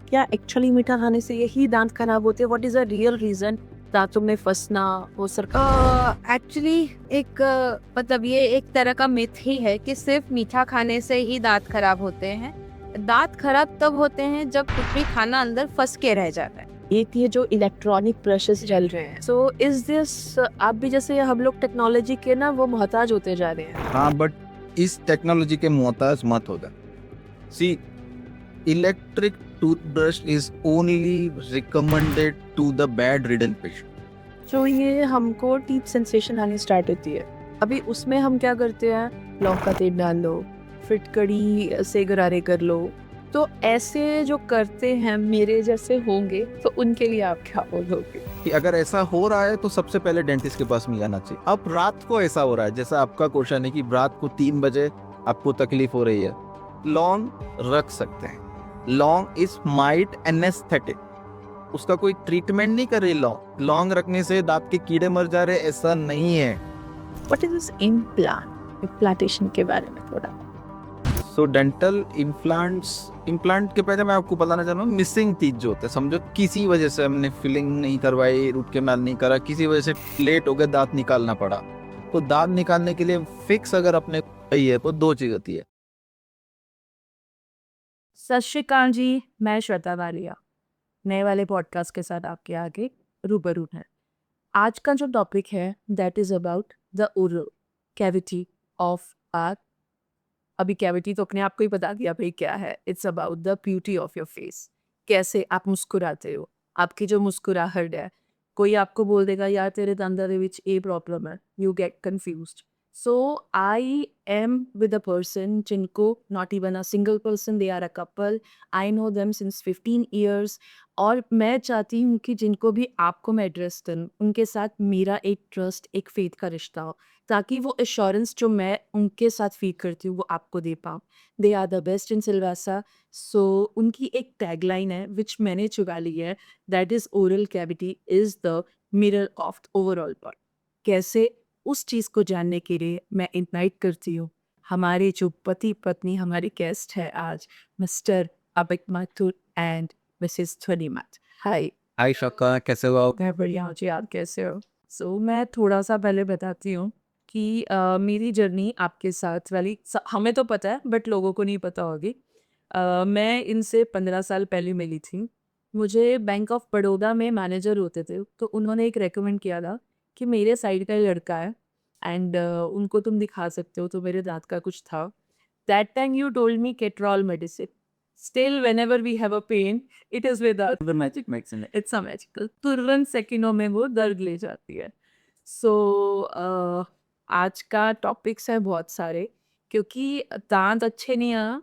क्या एक्चुअली मीठा खाने से यही दांत खराब होते हैं? What is a real reason दांतों में फंसना वो सर? एक्चुअली एक मतलब ये एक तरह का मिथ ही है कि सिर्फ मीठा खाने से ही दांत खराब होते हैं। दांत खराब तब होते हैं जब कुछ भी खाना अंदर फंस के रह जाता है। एक ये जो इलेक्ट्रॉनिक ब्रशेस चल रहे हैं, सो इज दिस आप भी जैसे हम लोग टेक्नोलॉजी के ना वो मोहताज होते जा रहे हैं? हाँ, बट इस टेक्नोलॉजी के मोहताज मत होगा। सी, electric toothbrush is only recommended to the bedridden patient. तो ये हमको टीथ सेंसेशन आनी स्टार्ट होती है, अभी उसमें हम क्या करते हैं, लौंग का तेल डाल लो, फिटकड़ी से गरारे कर लो। तो ऐसे जो करते हैं मेरे जैसे होंगे तो उनके लिए आप क्या बोलोगे? कि अगर ऐसा हो रहा है तो सबसे पहले डेंटिस्ट के पास में जाना चाहिए। अब रात को ऐसा हो रहा है, जैसा आपका क्वेश्चन है कि रात को 3 बजे आपको तकलीफ हो रही है, लौंग रख सकते हैं। लौंग इज माइल्ड एनेस्थेटिक, उसका कोई ट्रीटमेंट नहीं कर रही लौंग। लौंग रखने से दांत के कीड़े मर जा रहे, ऐसा नहीं है। What is this implant? Implantation के बारे में थोड़ा। सो डेंटल इम्प्लांट के पहले मैं आपको बताना चाह रहा हूँ, मिसिंग टीथ जो होते हैं, समझो किसी वजह से हमने फिलिंग नहीं करवाई, रूट कैनाल नहीं करा, किसी वजह से लेट हो गया, दांत निकालना पड़ा। तो दांत निकालने के लिए फिक्स अगर अपने चाहिए है तो 2 चीज होती है। सत श्री अकाल जी, मैं श्वेता वालिया नए वाले पॉडकास्ट के साथ आपके आगे रूबरू है। आज का जो टॉपिक है that is about the oral cavity of आर। अभी कैविटी तो अपने आप को ही बता दिया भाई क्या है। It's about the beauty of your face, कैसे आप मुस्कुराते हो, आपकी जो मुस्कुराहट है। कोई आपको बोल देगा यार तेरे दंदां दे विच ये प्रॉब्लम है, you get confused. So I am with a person जिनको not even a single person, they are a couple, I know them since 15 years। और मैं चाहती हूँ कि जिनको भी आपको मैं एड्रेस करूँ उनके साथ मेरा एक ट्रस्ट, एक फेथ का रिश्ता हो, ताकि वो एश्योरेंस जो मैं उनके साथ फील करती हूँ वो आपको दे पाऊँ। They are the best in Silvassa. So उनकी एक टैगलाइन है विच मैंने चुरा ली है, that is oral cavity is the mirror of overall body. कैसे, उस चीज़ को जानने के लिए मैं इनवाइट करती हूँ हमारे जो पति पत्नी, हमारे गेस्ट है आज, mister Abhik Mathur and Mrs ध्वनि माथ। हाय। हाय शक्का, कैसे हो आप? मैं बढ़िया हूँ जी, आप कैसे हो? सो मैं थोड़ा सा पहले बताती हूँ कि मेरी जर्नी आपके साथ वाली हमें तो पता है बट लोगों को नहीं पता होगी। मैं इनसे 15 साल पहले मिली थी। मुझे बैंक ऑफ बड़ौदा में मैनेजर होते थे, तो उन्होंने एक रेकमेंड किया था कि मेरे साइड का ही लड़का है एंड उनको तुम दिखा सकते हो। तो मेरे दांत का कुछ था। That time you told me Ketrol medicine. Still whenever we have a pain it is with us, the magic medicine, it's a magical, तुरंत सेकंडों में वो दर्द ले जाती है। सो आज का टॉपिक्स है बहुत सारे, क्योंकि दांत अच्छे नहीं आ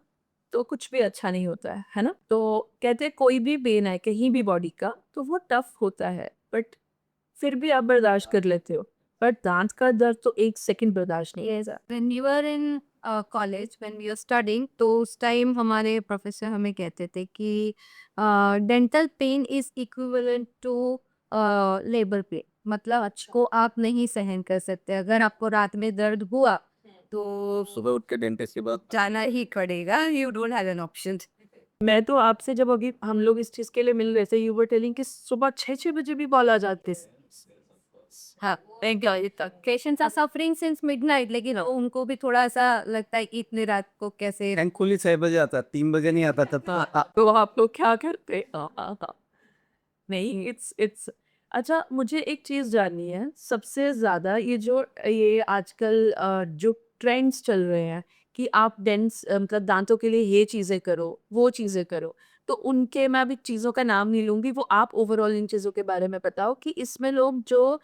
तो कुछ भी अच्छा नहीं होता है ना? तो कहते हैं कोई भी पेन है कहीं भी बॉडी का तो वो टफ होता है, बट फिर भी आप बर्दाश्त कर लेते हो। पर दांत का दर्द तो एक सेकंड बर्दाश्त नहीं Yes, होता। when we were in college, when we were studying, तो उस टाइम हमारे प्रोफेसर हमें कहते थे कि dental pain is equivalent to labour pain. मतलब को आप नहीं सहन कर सकते, अगर आपको रात में दर्द हुआ तो सुबह उठ के डेंटिस्ट के पास जाना ही पड़ेगा, you don't have an option. मैं तो आपसे जब अभी हम लोग इस चीज के लिए मिल रहे थे, यू वर टेलिंग कि सुबह 6-6 बजे भी कॉल आ जाते। हाँ, patients are suffering since midnight, लेकिन उनको भी थोड़ा सा लगता है कि इतनी रात को कैसे। थैंकफुली 6 बजे आता, 3 बजे नहीं आता तब। तो आप लोग क्या करते? नहीं, इट्स अच्छा, मुझे एक चीज जाननी है सबसे ज्यादा, ये आजकल जो ट्रेंड्स चल रहे हैं कि आप मतलब दांतों के लिए ये चीजें करो, वो चीजें करो, तो उनके मैं अभी चीजों का नाम नहीं लूंगी, वो आप ओवरऑल इन चीजों के बारे में बताओ कि इसमें लोग जो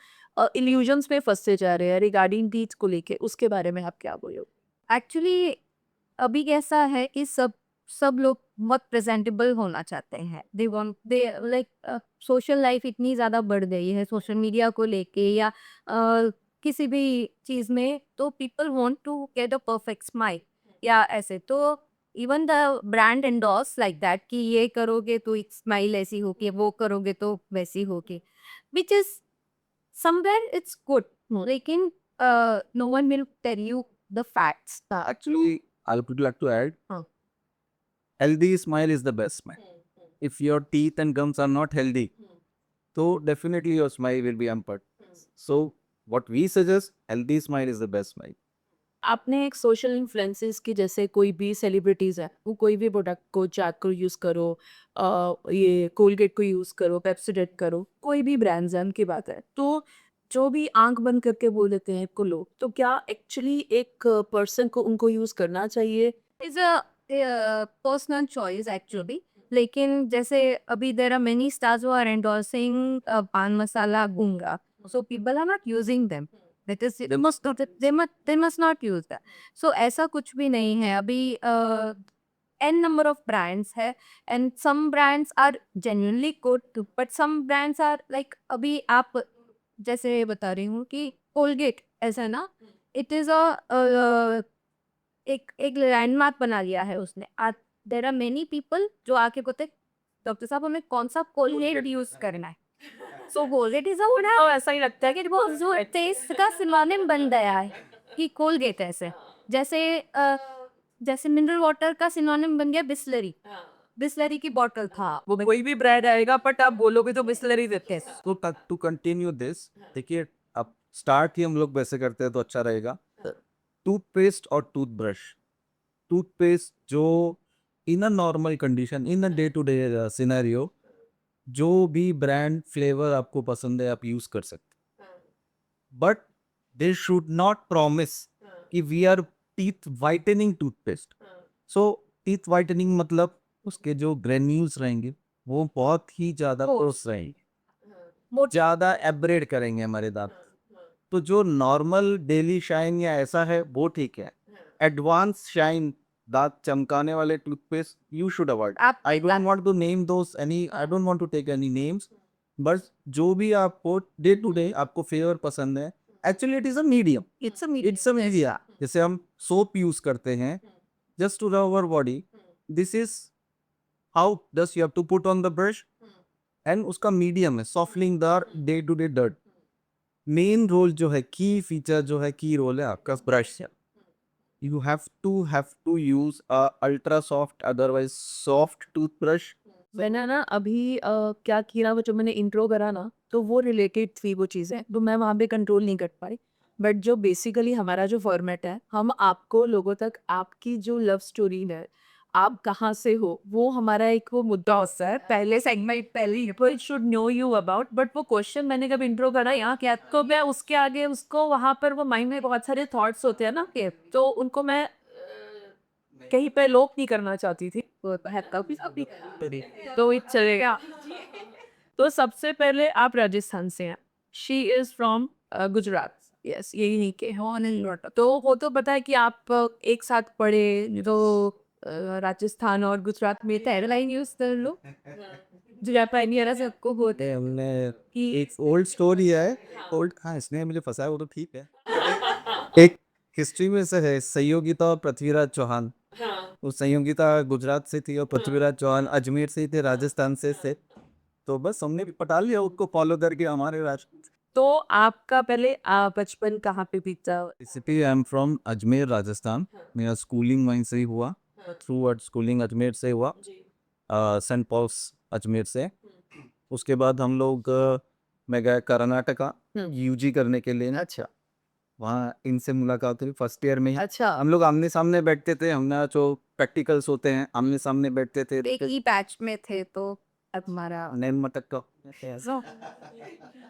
इल्यूजन्स में फंसते जा रहे हैं रिगार्डिंग टीथ को लेके, उसके बारे में आप क्या बोलोगे? एक्चुअली अभी कैसा है कि सब सब लोग बहुत प्रेजेंटेबल होना चाहते हैं। They want they like social life इतनी ज़्यादा बढ़ गई है सोशल मीडिया को लेके या किसी भी चीज़ में, तो people want to get a perfect smile या ऐसे। तो even the brand endorse like that कि ये करोगे तो एक स्माइल ऐसी होगी, वो करोगे तो वैसी होगी, which is somewhere it's good, लेकिन no one will tell you the facts. Actually, I would like to add, हाँ। healthy smile is the best smile. if your teeth and gums are not healthy, so definitely your smile will be hampered. So what we suggest, healthy smile is the best smile. आपने एक social influences की, जैसे कोई भी celebrities है, वो कोई भी प्रोडक्ट को जैक को यूज़ करो, ये कोलगेट को यूज़ करो, पेप्सोडेंट करो, कोई भी ब्रांड्स है उनकी बात है, तो जो भी आंख बंद करके बोल देते हैं को लोग, तो क्या एक्चुअली एक पर्सन को उनको यूज़ करना चाहिए? Is a personal choice actually, लेकिन जैसे अभी there are many stars who are endorsing paan masala गुंगा, so people are not using them, that is they must not use that. So ऐसा कुछ भी नहीं है अभी. n number of brands है, and some brands are genuinely good, but some brands are like, अभी आप जैसे बता रही हूँ कि कोलगेट ऐसा ना, इट इज अ एक लैंडमार्क बना लिया है उसने. देर आर मेनी पीपल जो आके बोलते डॉक्टर साहब हमें कौन सा कोलगेट यूज करना है. सो कोलगेट इज तो ऐसा ही लगता है कि वो जो टेस्ट का सिनोनिम बन गया है कि कोलगेट ऐसे, जैसे जैसे मिनरल वाटर का सिनोनिम बन गया बिस्लरी. बिस्लरी की बॉटल था. वो कोई भी ब्रांड आएगा, बट आप बोलोगे तो बिस्लरी देते हैं. तो टू कंटिन्यू दिस, देखिए अब स्टार्ट ही हम लोग वैसे करते हैं तो अच्छा रहेगा. टूथपेस्ट और टूथब्रश. टूथपेस्ट जो in a normal condition, in a day to day scenario, जो भी ब्रांड फ्लेवर आपको पसंद है आप यूज कर सकते, but they should not promise कि we are teeth whitening toothpaste. So teeth whitening मतलब उसके जो ग्रेन्यूल्स रहेंगे वो बहुत ही ज्यादा कोर्स रहेंगे, ज्यादा एब्रेड करेंगे हमारे दांत. तो जो नॉर्मल डेली शाइन या ऐसा है वो ठीक है. एडवांस शाइन दांत चमकाने वाले toothpaste you should avoid. I don't want to name those any, I don't want to take any names, बस जो भी आपको डे टू डे आपको फ्लेवर पसंद है, actually it is a medium. It's a media. जैसे हम सोप यूज करते हैं just to rub our body, this is how dust you have to put on the brush, and उसका medium है softening the day to day dirt. Main role जो है, की feature जो है, की रोल है आपका ब्रश से. You have to use a ultra soft otherwise soft toothbrush. मैंने ना अभी क्या किया, वो जो मैंने इंट्रो करा ना, तो वो रिलेटेड थी वो चीज़ें, तो मैं वहाँ पे कंट्रोल नहीं कर पाई. बट जो बेसिकली हमारा जो फॉर्मेट है, हम आपको लोगों तक आपकी जो लव स्टोरी है, आप कहाँ से हो, वो हमारा एक वो मुद्दा होता है. पहले सेगमेंट पहले people should know you about, but वो क्वेश्चन मैंने जब इंट्रो करा यहाँ क्या, तो मैं उसके आगे उसको वहाँ पर वो माइंड में बहुत सारे थॉट्स होते हैं ना कि, तो उनको मैं कहीं पे लोप नहीं करना चाहती थी. वो है काफी काफी तो ये चलेगा. तो सबसे पहले आप राजस्थान से हैं, she is from Gujarat. Yes, यही नहीं के हो नहीं. तो वो तो पता है कि आप एक साथ पढ़े, तो राजस्थान और गुजरात में तो एयरलाइन यूज कर लो, जो जापानी वाला सबको होते हमने कि एक ओल्ड स्टोरी है, ओल्ड, हाँ इसने मुझे फंसाया वो तो ठीक है. एक हिस्ट्री में से है, संयोगिता और पृथ्वीराज चौहान. वो संयोगिता गुजरात से थी और पृथ्वीराज चौहान अजमेर से ही थे, राजस्थान से थे. तो बस हमने भी पटा लिया उसको फॉलो करके हमारे राष्ट्र. तो आपका पहले बचपन कहाँ पे बीता? Basically I am from Ajmer Rajasthan. मेरा स्कूलिंग वहीं से ही हुआ, थ्रू आउट स्कूलिंग अजमेर से हुआ, सेंट पॉल्स अजमेर से. उसके बाद हम लोग मैं गया कर्नाटका यूजी करने के लिए. अच्छा, वहाँ इनसे मुलाकात हुई फर्स्ट ईयर में ही. अच्छा, हम लोग आमने सामने बैठते थे, हमने जो प्रैक्टिकल्स होते हैं आमने सामने बैठते थे. एक ही बैच में थे तो अब हमारा नैन मटक का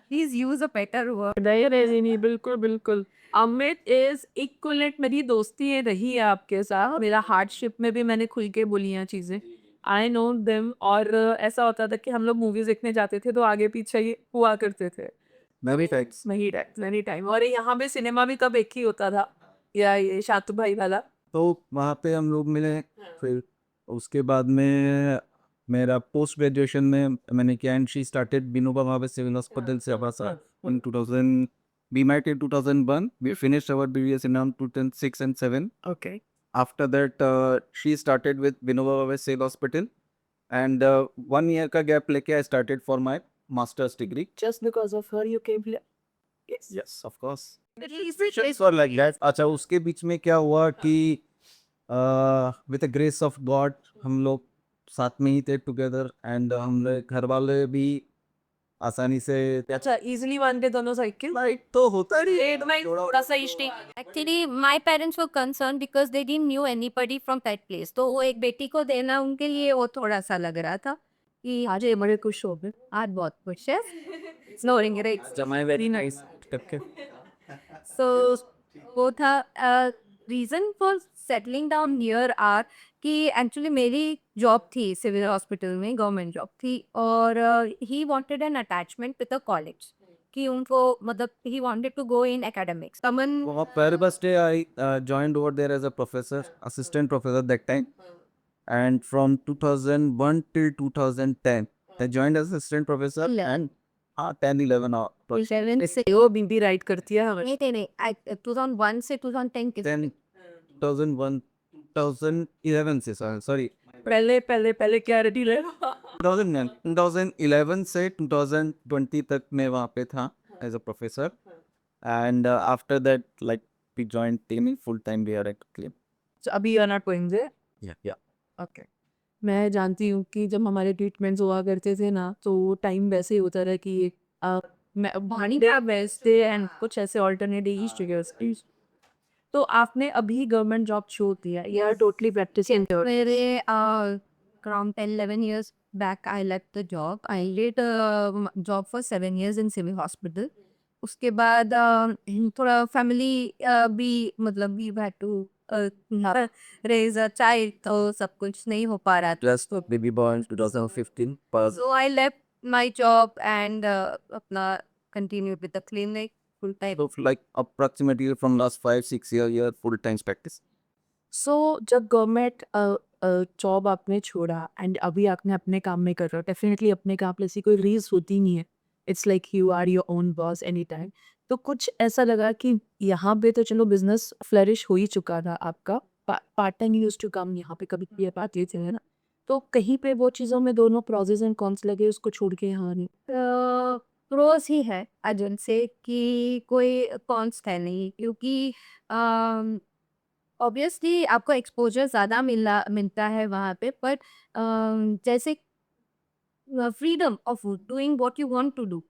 please use a better word. नहीं नहीं नहीं, बिल्कुल बिल्कुल. Amit is equivalent. मेरी दोस्ती है रही है आपके साथ, मेरा हार्डशिप में भी मैंने खुल के बोली हैं चीज़ें. आई नो देम. और ऐसा होता था कि हम लोग मूवीज देखने जाते थे तो आगे पीछे ही हुआ करते थे. मैं भी फैक्ट्स. नहीं टाइम. और यहाँ पे सिनेमा भी तब एक ही होता था, या ये शातू भाई वाला. तो वहाँ पे हम लोग मिले. फिर उसके बाद में मेरा पोस्ट ग्रेजुएशन में मैंने किया, and she started Vinoba Bhave civil hospital से हवासा in 2000. We met in 2001. We finished our BBS in around 2006 and 7. Okay. After that, she started with Vinoba Bhave Civil Hospital, and 1 year का gap लेके I started for my master's degree. Just because of her you came here. Yes, of course. Situations were like that. अच्छा, उसके बीच में क्या हुआ कि with the grace of God हम लोग साथ में ही थे टुगेदर, एंड हमारे घर वाले भी आसानी से अच्छा इजीली मानते दोनों साइकिल लाइट तो होता नहीं रेड में थोड़ा सा इश्टी Actually, my parents were concerned because they didn't knew anybody from that place. तो वो एक बेटी को देना उनके लिए वो थोड़ा सा लग रहा था कि आज ये बड़े खुश हो गए आज बहुत खुश है. Snoring right. जमाए वेरी नाइस टक्के So वो था reason for settling down near आर कि एक्चुअली मेरी जॉब थी सिविल हॉस्पिटल में, गवर्नमेंट जॉब थी, और he wanted an attachment with the college कि उनको मतलब he wanted to go in academics. Aman very first day I joined over there as a professor, assistant professor that time, and from 2001 till 2010 I joined as assistant professor, and 10 11 hours 7 से वो बीबी right करती है हमें नहीं 2001 से 2010 के then 2001 2011 से sorry पहले पहले पहले क्या रेडी ले 2011 से 2020 तक मैं वहाँ पे था as a professor, and after that like we joined team full time we are actually अभी you are not going there yeah okay मैं जानती हूँ कि जब हमारे ट्रीटमेंट्स हुआ करते थे ना तो टाइम वैसे ही होता रहा कि मैं भानी बेचते एंड कुछ ऐसे ऑल्टरनेट यूज तो आपने अभी गवर्नमेंट जॉब छोड़ दिया या टोटली प्रैक्टिस मेरे around 10-11 years back I left the job. I did a job for 7 years in civil hospital. उसके बाद थोड़ा फैमिली भी मतलब we had to raise a child, तो सब कुछ नहीं हो पा रहा था. just baby born 2015 but So I left my job and अपना continued with the clinic full time. so like approximately from last 5 6 year full time practice. सो जब गवर्नमेंट जॉब आपने छोड़ा एंड अभी आपने अपने काम में कर रहे हो डेफिनेटली अपने काम में ऐसी कोई रीज होती नहीं है it's like you are your own boss any time तो कुछ ऐसा लगा कि यहाँ पे तो चलो बिजनेस फ्लरिश हो ही चुका था आपका part time use to come यहाँ पे कभी ये बात ये थे ना तो कहीं पे वो चीज़ों में दोनों प्रोसेस एंड कॉन्स लगे उसको छोड़ के यहाँ नहीं प्रोज ही है अर्जुन से कि कोई कॉन्स है नहीं, क्योंकि ऑब्वियसली आपको एक्सपोजर ज़्यादा मिलता है वहाँ पे, बट जैसे freedom of doing what you want to do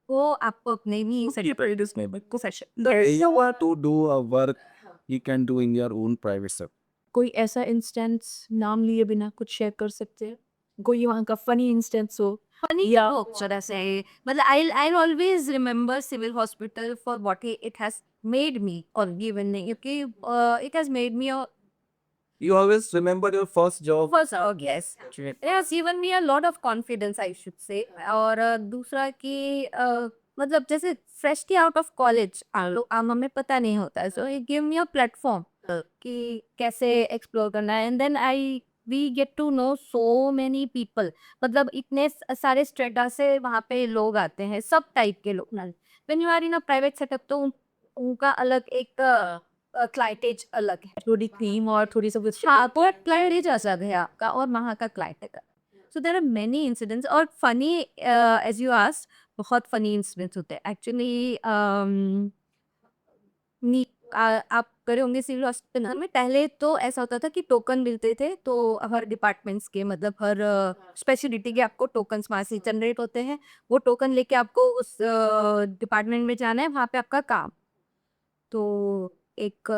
वो आपको अपने नहीं You want to do a work you can do in your own private sector. कोई ऐसा इंस्टेंस नाम लिए बिना कुछ शेयर कर सकते हैं कोई वहाँ का फनी इंस्टेंस हो funny Yeah. jokes should I say. But I'll always remember civil hospital for what it has made me or given me. Okay, it has made me a You always remember your first job. first yes. It has given me a lot of confidence I should say. और दूसरा कि मतलब जैसे freshly out of college हमें पता नहीं होता है, so it gave me a platform कि कैसे explore करना है, and then we get to know so many people. मतलब इतने सारे स्ट्रेटा से वहाँ पे लोग आते हैं, सब टाइप के लोग. When you are in a private setup तो उनका अलग एक क्लाइंटेज अलग है, थोड़ी क्रीम और थोड़ी सब हाँ पर क्लाइंटेज अलग है आपका और वहाँ का क्लाइंट का. सो देर आर मेनी इंसिडेंट्स और फनी एज यू आस्क्ड बहुत फनी इंसिडेंट्स होते हैं एक्चुअली. आप करे होंगे सिविल हॉस्पिटल में पहले तो ऐसा होता था कि टोकन मिलते थे, तो हर डिपार्टमेंट्स के मतलब हर स्पेशलिटी के आपको टोकन्स वहाँ से जनरेट होते हैं. वो टोकन लेके आपको उस डिपार्टमेंट में जाना है, वहाँ पे आपका काम. तो एक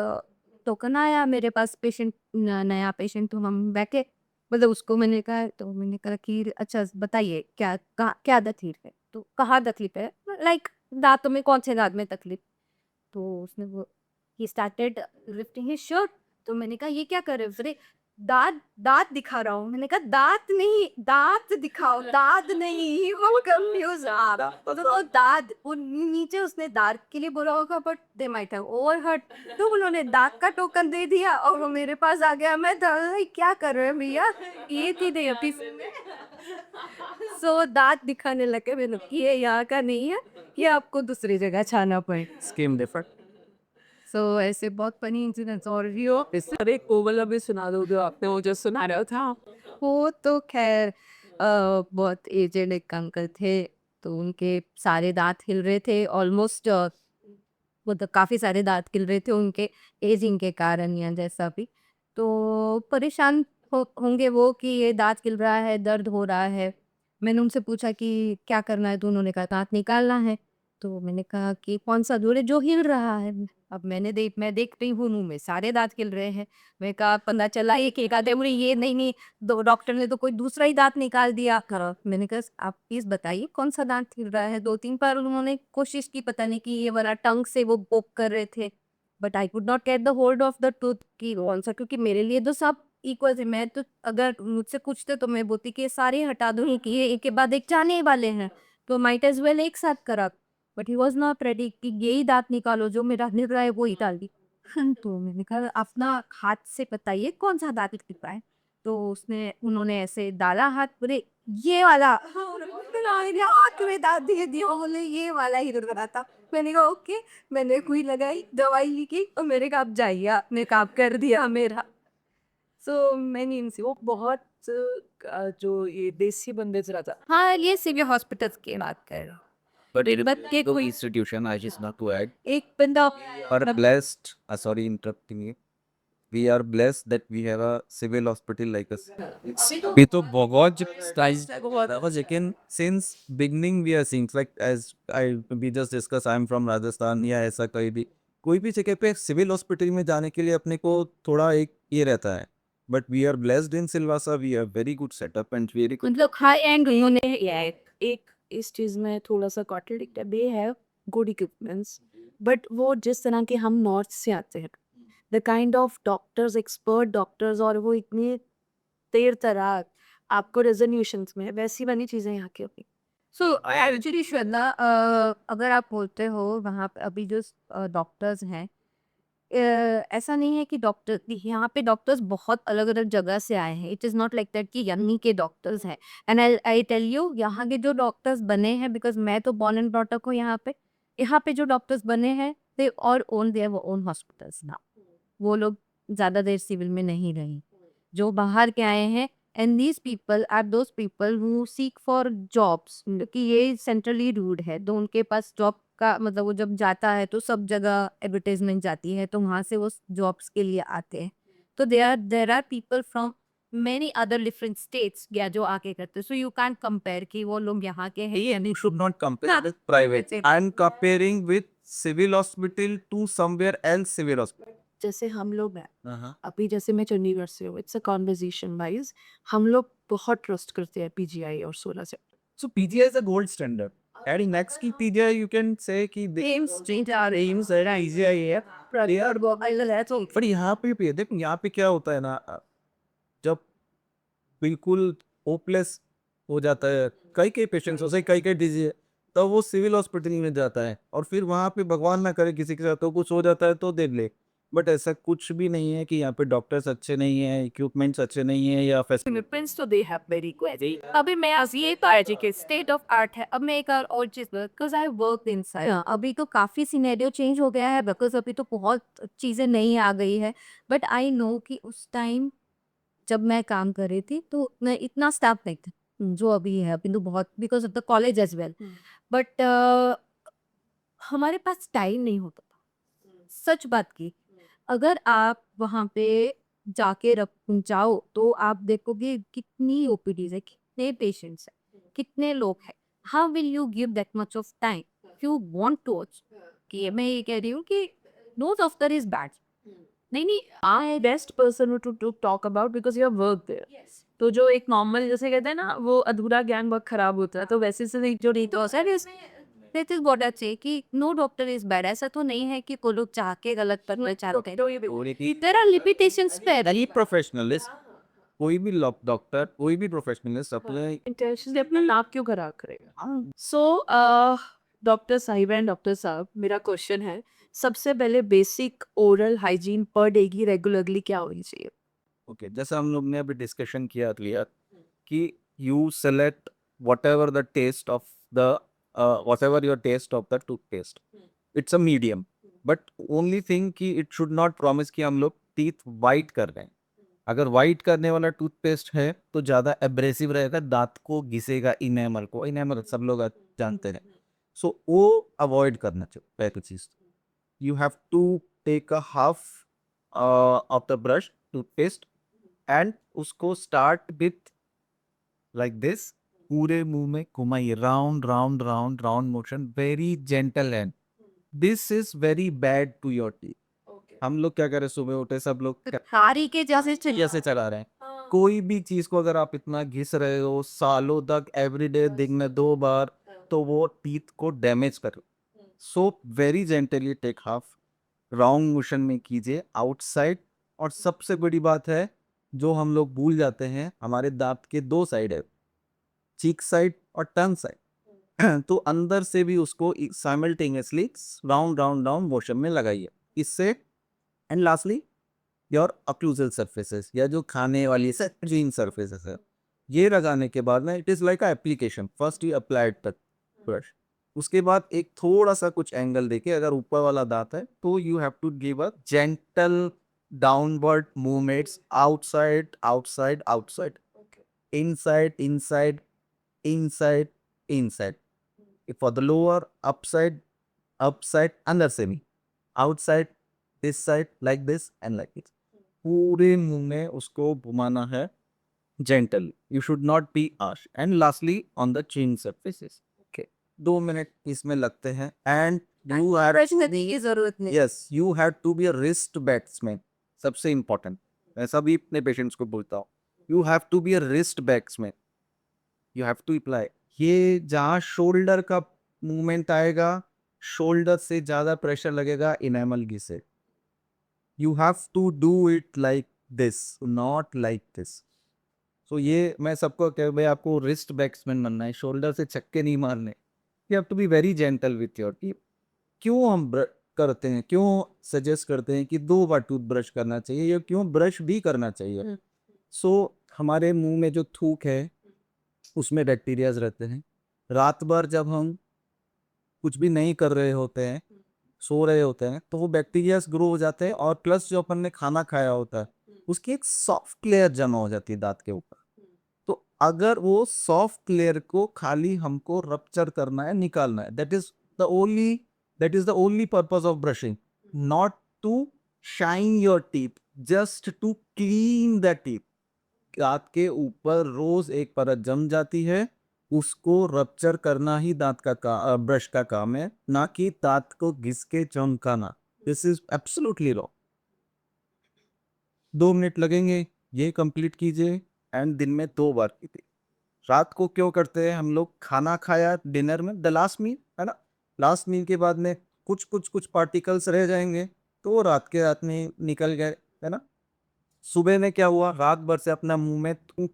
टोकन आया मेरे पास, पेशेंट नया पेशेंट, तो हम बैठे मतलब उसको मैंने कहा कि अच्छा बताइए क्या तकलीफ है. तो कहाँ तकलीफ है, लाइक दांतों में, कौन से दांत में तकलीफ. तो उसने वो he started lifting his shirt. तो मैंने कहा ये क्या कर रहे हो. अरे दांत दिखा रहा हूँ. मैंने कहा दांत नहीं, दांत दिखाओ, दांत नहीं. वो कंफ्यूज तो दांत वो नीचे उसने दांत के लिए बोला होगा, but they might have overheard. तो उन्होंने दांत का टोकन दे दिया और वो मेरे पास आ गया. मैं क्या कर रहे हैं भैया, ये थी दे सो दांत दिखाने लगे. मैंने ये यहाँ का नहीं है, ये आपको दूसरी जगह छाना पड़े. Scheme different. सो ऐसे बहुत फनी इंसिडेंट्स. और रियो अरे कोवल अभी सुना दो जो आपने वो जो सुना रहा था. वो तो खैर बहुत एजेड एक अंकल थे, तो उनके सारे दांत हिल रहे थे ऑलमोस्ट. मतलब काफ़ी सारे दांत हिल रहे थे उनके एजिंग के कारण या जैसा भी. तो परेशान होंगे वो कि ये दाँत किल रहा है, दर्द हो रहा है। मैंने उनसे पूछा कि क्या करना है? तो उन्होंने कहा दाँत निकालना है। तो मैंने कहा कि कौन-सा? बोले जो हिल रहा है। अब मैं देख रही हूँ मुँह में सारे दाँत किल रहे हैं। मैंने कहा पता चला एक-एक आधे बोले ये नहीं, दो डॉक्टर ने तो कोई दूसरा ही दाँत निकाल दिया। मैंने कहा आप प्लीज़ बताइए कौन-सा दाँत किल रहा है? 2-3 बार उन्होंने कोशिश की, पता नहीं कि ये वाला टंग से वो पोक कर रहे थे। But I could not get the hold of the tooth कि कौन-सा, क्योंकि मेरे लिए तो सब इक्वल थे। मैं तो अगर मुझसे पूछते तो मैं बोलती कि ये सारे हटा दूँगी कि ये एक के बाद एक जाने ही वाले हैं, तो माइट एज़ वेल एक साथ करा। But he was not ready कि यही दाँत निकालो, जो मेरा निकल रहा है वो ही डाल दी। तो मैंने कहा अपना हाथ से बताइए कौन-सा दाँत निकल रहा है? तो उन्होंने ऐसे डाला हाथ, बोले ये वाला। मेरे हाथ में दाँत दे दिया, बोले ये वाला ही लग रहा था। मैंने कहा ओके। मैंने सुई लगाई, दवाई लिखी और मैंने कहा आप जाइए, आपने काम कर दिया मेरा। सो मैनी इनसे वो बहुत जो ये देसी बंदे से रहता हाँ, ये सिविल हॉस्पिटल्स की बात कर रहा हूँ। But it is बट के the कोई institution, I just not to add. एक बंदा Are blessed. Sorry, interrupting you. We are blessed that we have a civil hospital like us. We तो बहुत स्टाइल लेकिन since beginning we are seeing like as I we just discuss I am from Rajasthan या ऐसा कोई भी जगह पे civil hospital में जाने के लिए अपने को थोड़ा एक ये रहता है. But we are blessed in Silvassa. We have very good setup and very good. मतलब हाई एंड उन्होंने एक इस चीज़ में थोड़ा-सा कॉन्ट्रडिक्ट है, they have good equipments but वो जिस तरह के हम नॉर्थ से आते हैं, the kind of doctors, expert doctors और वो इतनी देर-तरार आपको रेज़ोल्यूशंस में वैसी वाली चीज़ें यहाँ की होती। सो एक्चुअली श्रद्धा, अगर आप बोलते हो वहाँ पे अभी जो डॉक्टर्स हैं, ऐसा नहीं है कि डॉक्टर यहाँ पे डॉक्टर्स बहुत अलग-अलग जगह से आए हैं। It is not like that कि यहीं के डॉक्टर्स हैं। And I I tell you, यहाँ के जो डॉक्टर्स बने हैं, बिकॉज़ मैं तो बॉर्न एंड ब्रॉट अप हूँ यहाँ पे। यहाँ पे जो डॉक्टर्स बने हैं, दे और own their own hospitals now. वो लोग ज़्यादा देर सिविल में नहीं रहे। जो बाहर के आए हैं, and these people are those people who seek for jobs, क्योंकि ये सेंट्रली रूल्ड है। तो उनके पास जॉब का मतलब वो जब जाता है तो सब जगह एडवर्टाइज़मेंट जाती है, तो वहाँ से वो जॉब्स के लिए आते हैं। तो there are people from many other different states या जो आके करते हैं। सो यू कांट कंपेयर कि वो लोग यहाँ के हैं या And नहीं। you should not compare Not- with private. It's- I'm comparing with civil hospital to somewhere else civil hospital. जैसे हम लोग हैं, Uh-huh. अभी जैसे मैं चंडीगढ़ से हूँ, इट्स अ कन्वर्सेशन वाइज़ हम लोग बहुत ट्रस्ट करते हैं पीजीआई और सोलह से। So PGI is a gold standard. Adding next की PGI you can say कि Names change are एम्स है ना PGI है. तो पर यहाँ पे देखो यहाँ पे क्या होता है ना जब बिल्कुल होपलेस हो जाता है कई पेशेंट्स हो सही कई डिजीज है तब वो सिविल हॉस्पिटल में जाता है और फिर वहाँ पे भगवान ना करे किसी के साथ तो कुछ हो जाता है तो देख ले बट ऐसा कुछ भी नहीं है कि यहाँ पे डॉक्टर्स अच्छे नहीं है इक्विपमेंट्स अच्छे नहीं है या Fingerprints तो they have very good. अभी मैं आज ये तो एजुकेट स्टेट ऑफ आर्ट है। अब मैं एक और चीज बिकॉज आई वर्क इनसाइड, अभी तो काफी सिनेरियो चेंज हो गया है, बिकॉज अभी तो बहुत चीजें नई आ गई है। बट आई नो कि उस टाइम जब मैं काम कर रही थी तो मैं इतना स्टाफ नहीं था जो अभी है। अभी तो बहुत because of the college as well. But हमारे पास टाइम नहीं होता था, सच बात की। अगर आप वहाँ पे जाके जाओ तो आप देखोगे कितनी ओपीडीज है, कितने पेशेंट्स है, कितने लोग हैं। How will you give that much of time you want to watch? कि मैं ये कह रही हूँ कि नो डॉक्टर इज बैड। नहीं I best person to talk about because you work there. तो जो एक नॉर्मल जैसे कहते हैं ना वो अधूरा ज्ञान बहुत खराब होता है, तो वैसे से नहीं जो नहीं तो दैट इज व्हाट आई से कि नो डॉक्टर इज बैड। ऐसा तो नहीं है कि कोई लोग चाह के गलत करना चाहते हैं। देयर आर लिमिटेशंस पे। प्रोफेशनलिस्ट कोई भी डॉक्टर कोई भी प्रोफेशनलिस्ट अपने इंटेंशन अपना नाप क्यों खराब करेगा। So doctor Sahib and doctor साहब, मेरा क्वेश्चन है सबसे पहले basic oral hygiene per day की रेगुलरली क्या होनी चाहिए? ओके जैसा हम लोग ने अभी डिस्कशन किया क्लियर कि you select whatever the taste of the whatever your taste of the toothpaste it's a medium but only thing कि it should not promise कि हम लोग teeth white कर रहे हैं अगर white करने वाला टूथपेस्ट है तो ज़्यादा एब्रेसिव रहेगा दांत को घिसेगा इनेमल सब लोग जानते हैं सो वो अवॉइड करना चाहिए पहली चीज़ you have to take a half of the brush toothpaste and उसको स्टार्ट विथ लाइक दिस, पूरे मुंह में घुमाइए, round round round round motion, very gentle and this is very bad to your teeth. हम लोग क्या करें, सुबह उठे सब लोग थारी के जैसे कैसे चला रहे हैं। कोई भी चीज को अगर आप इतना घिस रहे हो सालों तक, एवरीडे दिन में 2 बार, तो वो टीथ को डैमेज कर। So very gently take half, round motion में कीजिए आउटसाइड। और सबसे बड़ी बात है जो हम लोग भूल जाते हैं, हमारे दांत के 2 साइड है, चीक साइड और टंग साइड। तो अंदर से भी उसको simultaneously round round round motion में लगाइए इससे। And lastly your occlusal surfaces, या जो खाने वाली क्लीन सर्फेसेस है, ये लगाने के बाद ना it is like a application, first you applied the brush, उसके बाद एक थोड़ा सा कुछ एंगल देके, अगर ऊपर वाला दांत है तो you have to give a gentle downward movements, outside outside outside, inside inside inside inside, for the lower upside upside under semi, outside this side like this and like this, पूरे मुंह में उसको घुमाना है gentle, you should not be harsh। And lastly on the chin surfaces, okay 2 minute इसमें लगते हैं। And you are brush करने की जरूरत नहीं। Yes, you have to be a wrist batsman, सबसे इंपॉर्टेंट, ऐसा भी अपने पेशेंट्स को बोलता हूँ, you have to be a wrist batsman, you have to apply. ये जहाँ शोल्डर का मूवमेंट आएगा, शोल्डर से ज्यादा प्रेशर लगेगा इनेमल घी से, you have to do it like this, not like this. So ये मैं सबको कह, भाई आपको रिस्ट बैट्समैन बनना है, शोल्डर से छक्के नहीं मारने, you have to be very gentle with your teeth. क्यों हम करते हैं, क्यों सजेस्ट करते हैं कि 2 बार टूथ ब्रश करना चाहिए, या क्यों ब्रश भी करना चाहिए। सो हमारे मुंह में जो थूक है उसमें बैक्टीरियाज रहते हैं, रात भर जब हम कुछ भी नहीं कर रहे होते हैं, सो रहे होते हैं, तो वो बैक्टीरियाज ग्रो हो जाते हैं, और प्लस जो अपन ने खाना खाया होता है उसकी एक सॉफ्ट लेयर जमा हो जाती है दांत के ऊपर। तो अगर वो सॉफ्ट लेयर को खाली हमको रप्चर करना है, निकालना है, that is the only purpose of brushing, not to shine your teeth, just to clean the teeth. दांत के ऊपर रोज एक परत जम जाती है, उसको रप्चर करना ही दांत का ब्रश का काम है, ना कि दांत को घिस के चमकाना। This is absolutely wrong. 2 minute लगेंगे, ये कंप्लीट कीजिए, एंड दिन में 2 बार कीजिए। रात को क्यों करते हैं हम लोग, खाना खाया डिनर में, द लास्ट मील है ना, लास्ट मील के बाद में कुछ कुछ कुछ पार्टिकल्स रह जाएंगे, तो वो रात में निकल गए, है ना। सुबह में क्या हुआ, रात भर से अपना मुंह में थूक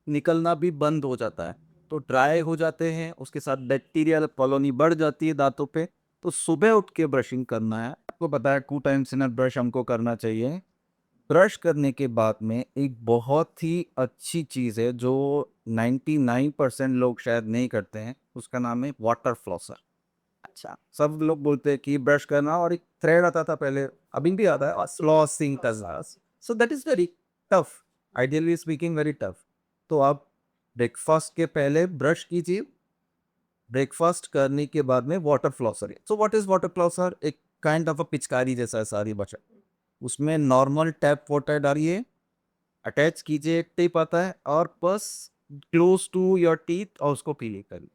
निकलना भी बंद हो जाता है, तो ड्राई हो जाते हैं, उसके साथ बैक्टीरियल कॉलोनी बढ़ जाती है दांतों पे। तो सुबह उठ के ब्रशिंग करना है। आपको पता है 2 टाइम्स इन ब्रश हमको करना चाहिए। ब्रश करने के बाद में एक बहुत ही अच्छी चीज़ है जो 99% लोग शायद नहीं करते हैं, उसका नाम है वाटर फ्लॉसर। अच्छा, सब लोग बोलते हैं कि ब्रश करना, और एक थ्रेड आता था पहले, अभी भी आता है, फ्लॉसिंग करना। So that is very tough, ideally speaking very tough. तो आप ब्रेकफास्ट के पहले ब्रश कीजिए, ब्रेकफास्ट करने के बाद में water flosser. So what is water flosser, एक काइंड ऑफ अ पिचकारी जैसा है सारी बचा, उसमें नॉर्मल टैप वाटर डालिए, अटैच कीजिए, एक टिप आता है, और बस क्लोज टू योर टीथ, और उसको पीली करिए।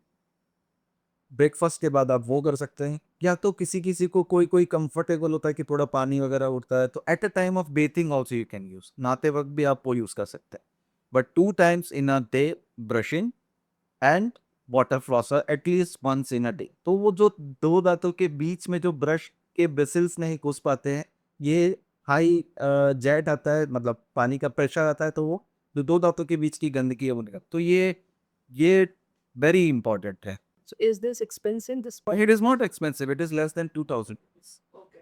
ब्रेकफास्ट के बाद आप वो कर सकते हैं, या तो किसी किसी को कोई कोई कंफर्टेबल होता है कि थोड़ा पानी वगैरह उठता है, तो at a time of bathing also you can use, नहाते वक्त भी आप वो यूज कर सकते हैं। But 2 times in a day brushing and water flosser at least once in a day. तो वो जो 2 दांतों के बीच में जो ब्रश के ब्रिसल्स नहीं घुस पाते हैं, ये हाई जेट आता है, मतलब पानी का प्रेशर आता है, तो वो जो 2 दांतों के बीच की गंदगी है वो निकल, तो ये वेरी इंपॉर्टेंट है। So is this expensive? This It is not expensive. It is less than 2000.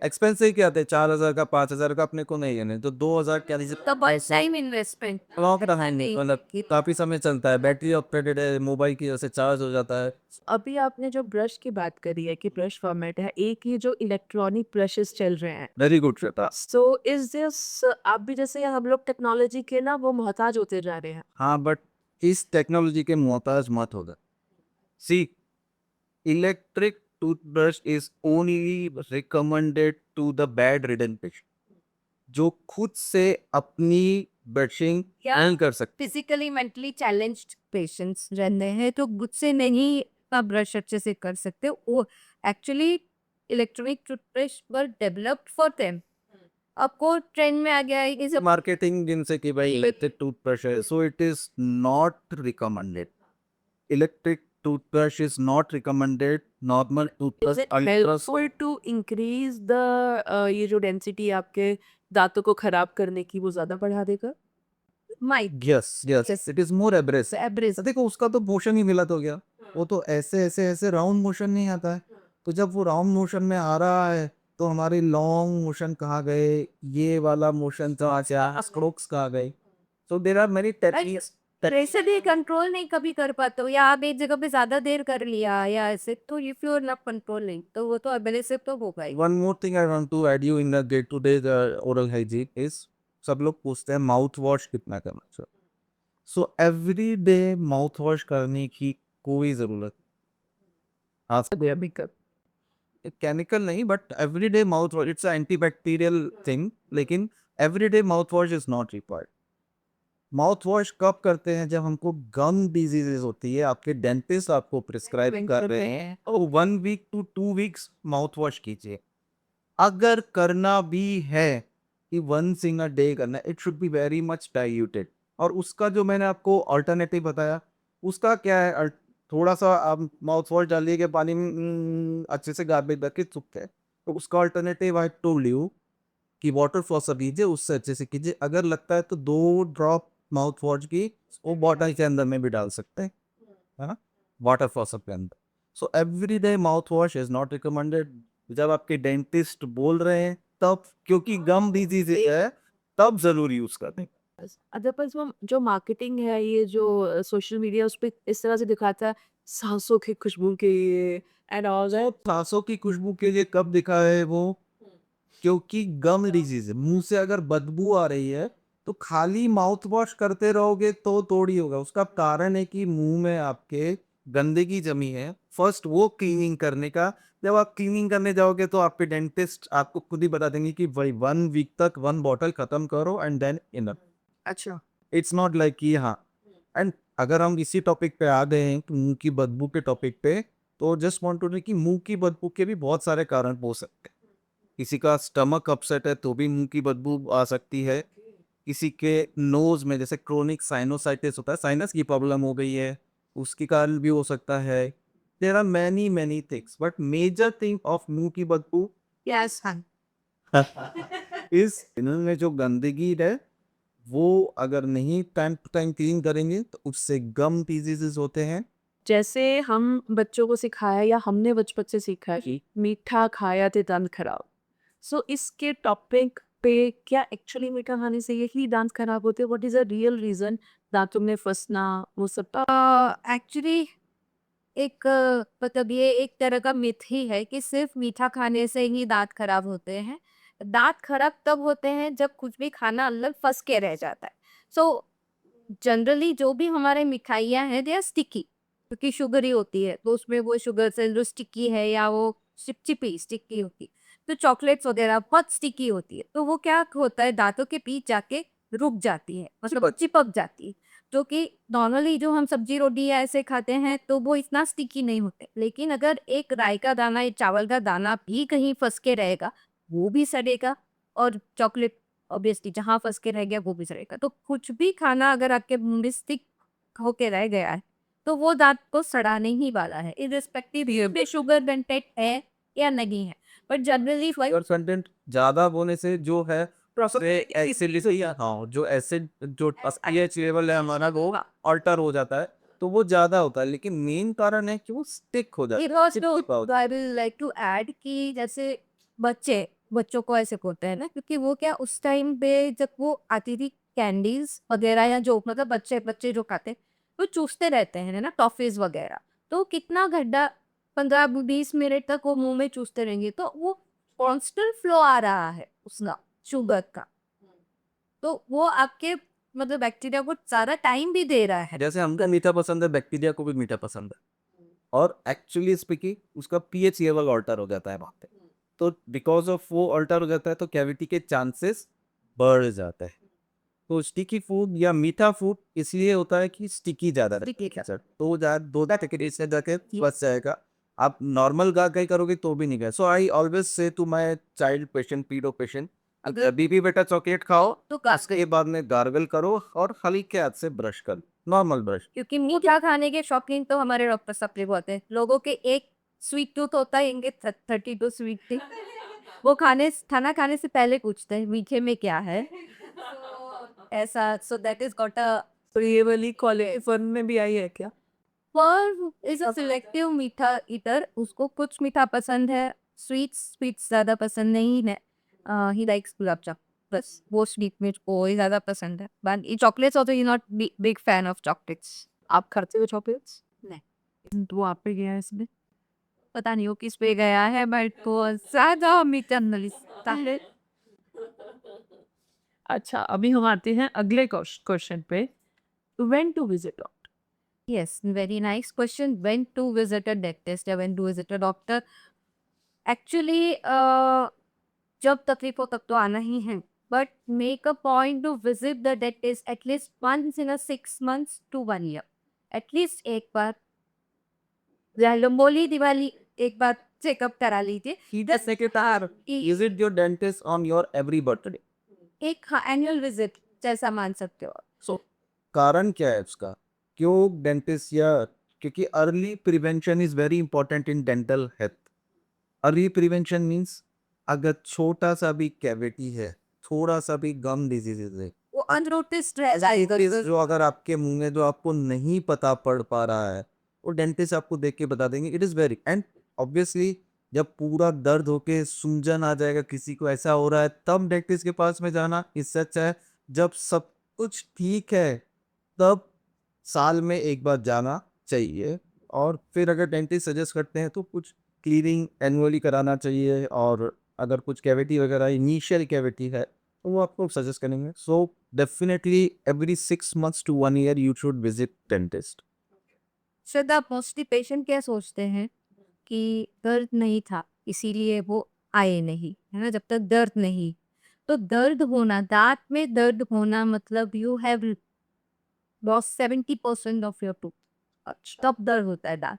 Expensive क्या आते हैं, 4,000 का 5,000 का अपने को नहीं है, नहीं तो 2,000 क्या लीजिए, तो बस टाइम इन्वेस्टमेंट मतलब काफी समय चलता है, बैटरी ऑपरेटेड है, मोबाइल की वजह से चार्ज हो जाता है। अभी आपने जो ब्रश की बात करी है कि ब्रश फॉर्मेट है, एक ये जो इलेक्ट्रॉनिक ब्रशेस चल रहे हैं, very good Shweta. So is this, आप भी जैसे हम लोग टेक्नोलॉजी के ना वो मोहताज होते जा रहे हैं। हाँ, बट इस टेक्नोलॉजी के मोहताज मत होगा। सी, electric toothbrush is only recommended to the bedridden patient, जो खुद से अपनी ब्रशिंग या एंड कर सकते फिजिकली मेंटली चैलेंज्ड पेशेंट्स रहते हैं तो गुस्से नहीं आप ब्रश अच्छे से कर सकते हो। वो actually electronic toothbrush were developed for them. आपको ट्रेंड में आ गया है कि हैं मार्केटिंग जिनसे कि भाई इलेक्ट्रिक टूथब्रश है, so it is not recommended. Electric toothbrush is not recommended. Normal is toothbrush it ultra helpful to increase the ये जो डेंसिटी आपके दांतों को खराब करने की वो ज्यादा बढ़ा देगा? Might yes yes Yes. It is more abrasive. Embrace देखो उसका तो मोशन ही गलत हो गया। वो तो ऐसे ऐसे ऐसे राउंड मोशन नहीं आता है। तो जब वो राउंड मोशन में आ रहा है तो हमारी लॉन्ग मोशन कहाँ गए, ये वाला मोशन तो आचा स्ट्रोक्स कहाँ गए। So there are many techniques. वैसे भी कंट्रोल नहीं कभी कर पाते हो या आप एक जगह पे ज्यादा देर कर लिया या ऐसे तो if you are not controlling तो वो तो एब्रेसिव तो होगा ही। One more thing I want to add you in the day to day oral hygiene is, सब लोग पूछते हैं माउथ वॉश कितना करना चाहिए। So every day mouth wash करने की कोई जरूरत। हाँ, केमिकल नहीं but everyday mouth wash it's antibacterial thing, लेकिन everyday mouth wash is not required. Mouth wash कब करते हैं? जब हमको गम डिजीजेज होती है, आपके डेंटिस्ट आपको प्रिस्क्राइब कर रहे हैं तो 1 week to 2 weeks mouth wash कीजिए। अगर करना भी है कि वंस इन अ डे करना, it should be very much diluted. और उसका जो मैंने आपको अल्टरनेटिव बताया, उसका क्या है? थोड़ा सा आप माउथ वॉश डालिए के पानी में अच्छे से गार्बेज रख के चुपते हैं। तो उसका अल्टरनेटिव आई टोल्ड यू कि वाटर फ्लॉसर लीजिए, उससे अच्छे से कीजिए। अगर लगता है तो 2 ड्रॉप माउथ वॉश की वो बॉटल के अंदर में भी डाल सकते हैं, है ना, वाटर फ्लॉसर के अंदर। सो every day mouth wash is not recommended. जब आपके डेंटिस्ट बोल रहे हैं तब, क्योंकि गम डिजीज है, तब जरूर यूज करने। अदरवाइज वो जो मार्केटिंग है, ये जो सोशल मीडिया उस पे इस तरह से दिखाता है सांसों की खुशबू के लिए एंड ऑल दैट। सांसों की खुशबू के लिए कब दिखा है वो? क्योंकि गम डिजीज है। मुंह से अगर बदबू आ रही है तो खाली माउथ वॉश करते रहोगे तो थोड़ी होगा। उसका कारण है कि मुंह में आपके गंदगी जमी है, फर्स्ट वो क्लीनिंग करने का। जब आप क्लीनिंग करने जाओगे तो आपके डेंटिस्ट आपको खुद ही बता देंगे कि भाई 1 वीक तक 1 बॉटल खत्म करो एंड देन इनफ। अच्छा। इट्स नॉट लाइक कि हाँ। एंड अगर हम इसी टॉपिक पे आ गए हैं कि मुंह की बदबू के टॉपिक पे, तो जस्ट वांट टू know कि मुंह की बदबू के भी बहुत सारे कारण हो सकते हैं। किसी का स्टमक अपसेट है तो भी मुंह की बदबू आ सकती है। किसी के नोज में जैसे क्रोनिक साइनोसाइटिस होता है, साइनस की प्रॉब्लम हो गई है, उसके कारण भी हो सकता है। There are many many things but major thing of मुंह की बदबू यस हाँ। इस इन्होंने जो गंदगी है, वो अगर नहीं टाइम टू टाइम क्लीन करेंगे तो उससे गम डिजीजेस होते हैं। जैसे हम बच्चों को सिखाया या हमने बचपन से सीखा है कि मीठा खाया ते दांत खराब। सो इसके टॉपिक पे क्या एक्चुअली मीठा खाने से यही दांत खराब होते हैं? What is a real reason दांतों में फंसना वो सब? एक्चुअली एक मतलब ये एक तरह का मिथ ही है कि सिर्फ मीठा खाने से ही दांत खराब होते हैं। दांत खराब तब होते हैं जब कुछ भी खाना अंदर फंस के रह जाता है। सो जनरली जो भी हमारे मिठाइयाँ हैं दे आर स्टिकी क्योंकि शुगर ही होती है तो उसमें वो शुगर से जो स्टिकी है या वो चिपचिपी स्टिकी होती है। तो चॉकलेट्स वगैरह बहुत स्टिकी होती है तो वो क्या होता है दांतों के बीच जाके रुक जाती है मतलब चिपक जाती है। जो कि नॉर्मली जो हम सब्जी रोटी या ऐसे खाते हैं तो वो इतना स्टिकी नहीं होते, लेकिन अगर एक राई का दाना या चावल का दाना भी कहीं फंस के रहेगा वो भी सड़ेगा और चॉकलेट ऑब्वियसली जहाँ फंस के रह गया वो भी सड़ेगा। तो कुछ भी खाना अगर आपके मुंह में स्टिक होके रह गया है तो वो दांत को सड़ाने ही वाला है इररिस्पेक्टिव शुगर कंटेंट है या नहीं है। बट जनरली और कंटेंट ज्यादा होने से जो है एसिड से हाँ, जो एसिड जो पीएच लेवल है हमारा वो अल्टर हो जाता है, तो वो ज्यादा होता है। लेकिन मेन कारण है कि वो स्टिक हो जाता इट है, वाज चिपचिपा होता I will like to add कि जैसे बच्चों को ऐसे होते हैं ना क्योंकि वो क्या उस टाइम पे जब वो आती थी कैंडीज वगैरह या जो मतलब बच्चे बच्चे जो खाते वो चूसते रहते हैं ना टॉफीज वगैरह। तो कितना घंटा 15-20 मिनट तक वो मुंह में चूसते रहेंगे तो वो कांस्टेंट फ्लो आ रहा है उसका शुगर का। तो वो आपके मतलब बैक्टीरिया को सारा टाइम भी दे रहा है। है। जैसे हमको मीठा पसंद है, बैक्टीरिया को भी मीठा पसंद है, और एक्चुअली स्पीकिंग उसका पीएच लेवल अल्टर हो जाता है वहाँ पे। तो बिकॉज ऑफ वो अल्टर हो जाता है तो कैविटी के चांसेस बढ़ जाते हैं। तो स्टिकी फूड या मीठा फूड इसलिए होता है कि स्टिकी ज़्यादा Sticky रहता है सर, तो दो तरीके से जाके बच जाएगा। आप नॉर्मल गार्गल करोगे तो भी नहीं गए। So I always say to my child patient, pedo patient, अगर जब भी बेटा चॉकलेट खाओ तो उसके बाद में गार्गल करो और हल्के हाथ से ब्रश करो, नॉर्मल ब्रश। क्योंकि मीठा खाने के शौकीन तो हमारे डॉक्टर साहब भी बहुत हैं। लोगों के एक स्वीट टूथ होता है, इनके 32 स्वीट थे। वो खाना खाने से पहले पूछते हैं मीठे में क्या है। ऐसा so that is got a तो ये वाली कॉलेज फन में भी आई है क्या? फॉर इज अ सिलेक्टिव मीठा ईटर। उसको कुछ मीठा पसंद है, स्वीट्स ज्यादा पसंद नहीं है। ही लाइक्स गुलाब जामुन, बस वो स्वीट में को ही ज्यादा पसंद है। बट ये chocolates also he not big fan of chocolates. आप खाते हो चॉकलेट्स? नहीं, तो आप पे गया है इसमें। पता नहीं वो किस पे गया है, बट वो ज्यादा मीठा नहीं लगता है। अच्छा, अभी हम आते हैं अगले क्वेश्चन पे। When to visit doctor? Yes, very nice question. When to visit a dentist या when to visit a doctor? Actually, जब तकलीफ हो तब तो आना ही है. But make a point to visit the dentist at least once in a 6 months to 1 year. At least एक बार रंगोली दिवाली एक बार चेकअप करा लीजिए. Is it your dentist on your every birthday? एक एनुअल विजिट जैसा मान सकते हो. सो कारण क्या है उसका, क्यों डेंटिस्ट? या क्योंकि early prevention is very important in dental health. Early prevention means अगर छोटा सा भी कैविटी है, थोड़ा सा भी गम डिजीजेज है, वो अननोटिस्ड रह जाएगा. जो अगर आपके मुंह में जो आपको नहीं पता पड़ पा रहा है, वो डेंटिस्ट आपको देख के बता देंगे। It is very and obviously जब पूरा दर्द होके सूजन आ जाएगा, किसी को ऐसा हो रहा है, तब डेंटिस्ट के पास में जाना इससे अच्छा है जब सब कुछ ठीक है तब साल में एक बार जाना चाहिए। और फिर अगर डेंटिस्ट सजेस्ट करते हैं तो कुछ क्लीनिंग एनुअली कराना चाहिए, और अगर कुछ कैविटी वगैरह इनिशियल कैविटी है तो वो आपको सजेस्ट करेंगे। So definitely every 6 months to 1 year you should visit dentist. Shraddha, mostly patient क्या सोचते हैं कि दर्द नहीं था इसीलिए वो आए नहीं, है ना? जब तक दर्द नहीं, तो दर्द होना, दांत में दर्द होना मतलब you have lost 70% of your tooth. तब दर्द होता है दांत,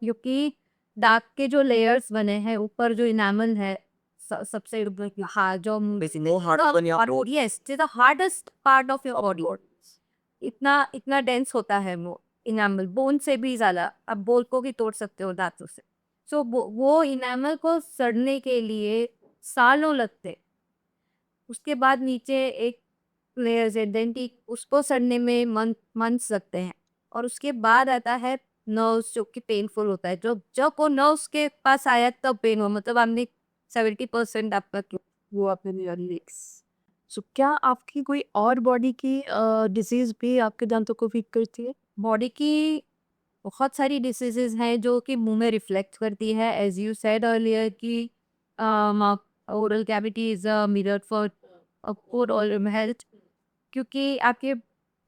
क्योंकि दांत के जो लेयर्स बने हैं, ऊपर जो इनामल है, सबसे हाँ जो yes the hardest part of your body. इतना इतना डेंस होता है वो इनामल, बोन से भी ज्यादा. आप बोल को भी तोड़ सकते हो दांतों से. सो वो इनामल को सड़ने के लिए सालों लगते. उसके बाद नीचे एक लेयर है डेंटिक, उसको सड़ने में मंथ्स लगते हैं. और उसके बाद आता है नर्व्स, जो कि पेनफुल होता है. जब जब वो नर्व्स के पास आया तब पेन हो, मतलब आपने 70% आपका वो आपने लिया लिक्स। सो क्या आपकी कोई और बॉडी की डिजीज भी आपके दांतों को वीक करती है? बॉडी की बहुत सारी डिसीजेस हैं जो कि मुंह में रिफ्लेक्ट करती है. एज यू सेड अर्लियर कि oral cavity is a mirror for good oral health. क्योंकि आपके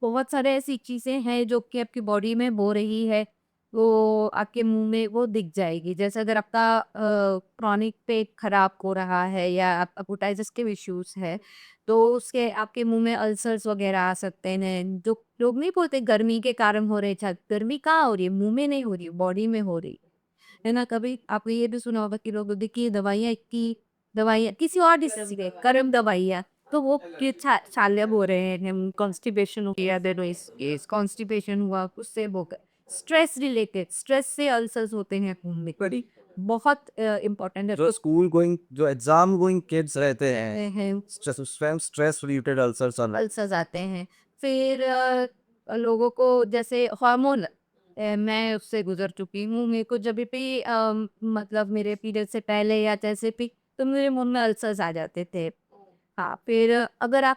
बहुत सारे ऐसी चीज़ें हैं जो कि आपकी बॉडी में हो रही है, वो आपके मुंह में वो दिख जाएगी. जैसे अगर आपका क्रॉनिक पेट खराब हो रहा है या आपको डाइजेस्टिव इश्यूज है, तो उसके आपके मुंह में अल्सर्स वगैरह आ सकते हैं. जो लोग नहीं बोलते गर्मी के कारण हो रहे, छत गर्मी कहाँ हो रही है, मुंह में नहीं हो रही, बॉडी में हो रही है ना. कभी आपने ये भी सुना होगा कि लोग देखिए दवाइयाँ किसी और डिसीज के गर्म दवाइयाँ, तो वो कि छाले हो रहे हैं, कॉन्स्टिपेशन हो गया, कॉन्स्टिपेशन हुआ, उससे वो स्ट्रेस रिलेटेड, स्ट्रेस से अल्सर्स होते हैं मुंह में. बड़ी बहुत इम्पोर्टेंट है. जो स्कूल गोइंग, जो एग्जाम गोइंग किड्स रहते हैं, हैं स्ट्रेस रिलेटेड अल्सर्स आना। अल्सर्स आते हैं. फिर लोगों को जैसे हार्मोन, मैं उससे गुजर चुकी हूँ. मेरे को जब भी मतलब मेरे पीरियड से पहले या जैसे भी, तो मेरे मुंह में अल्सर्स आ जाते थे. हाँ, फिर अगर आप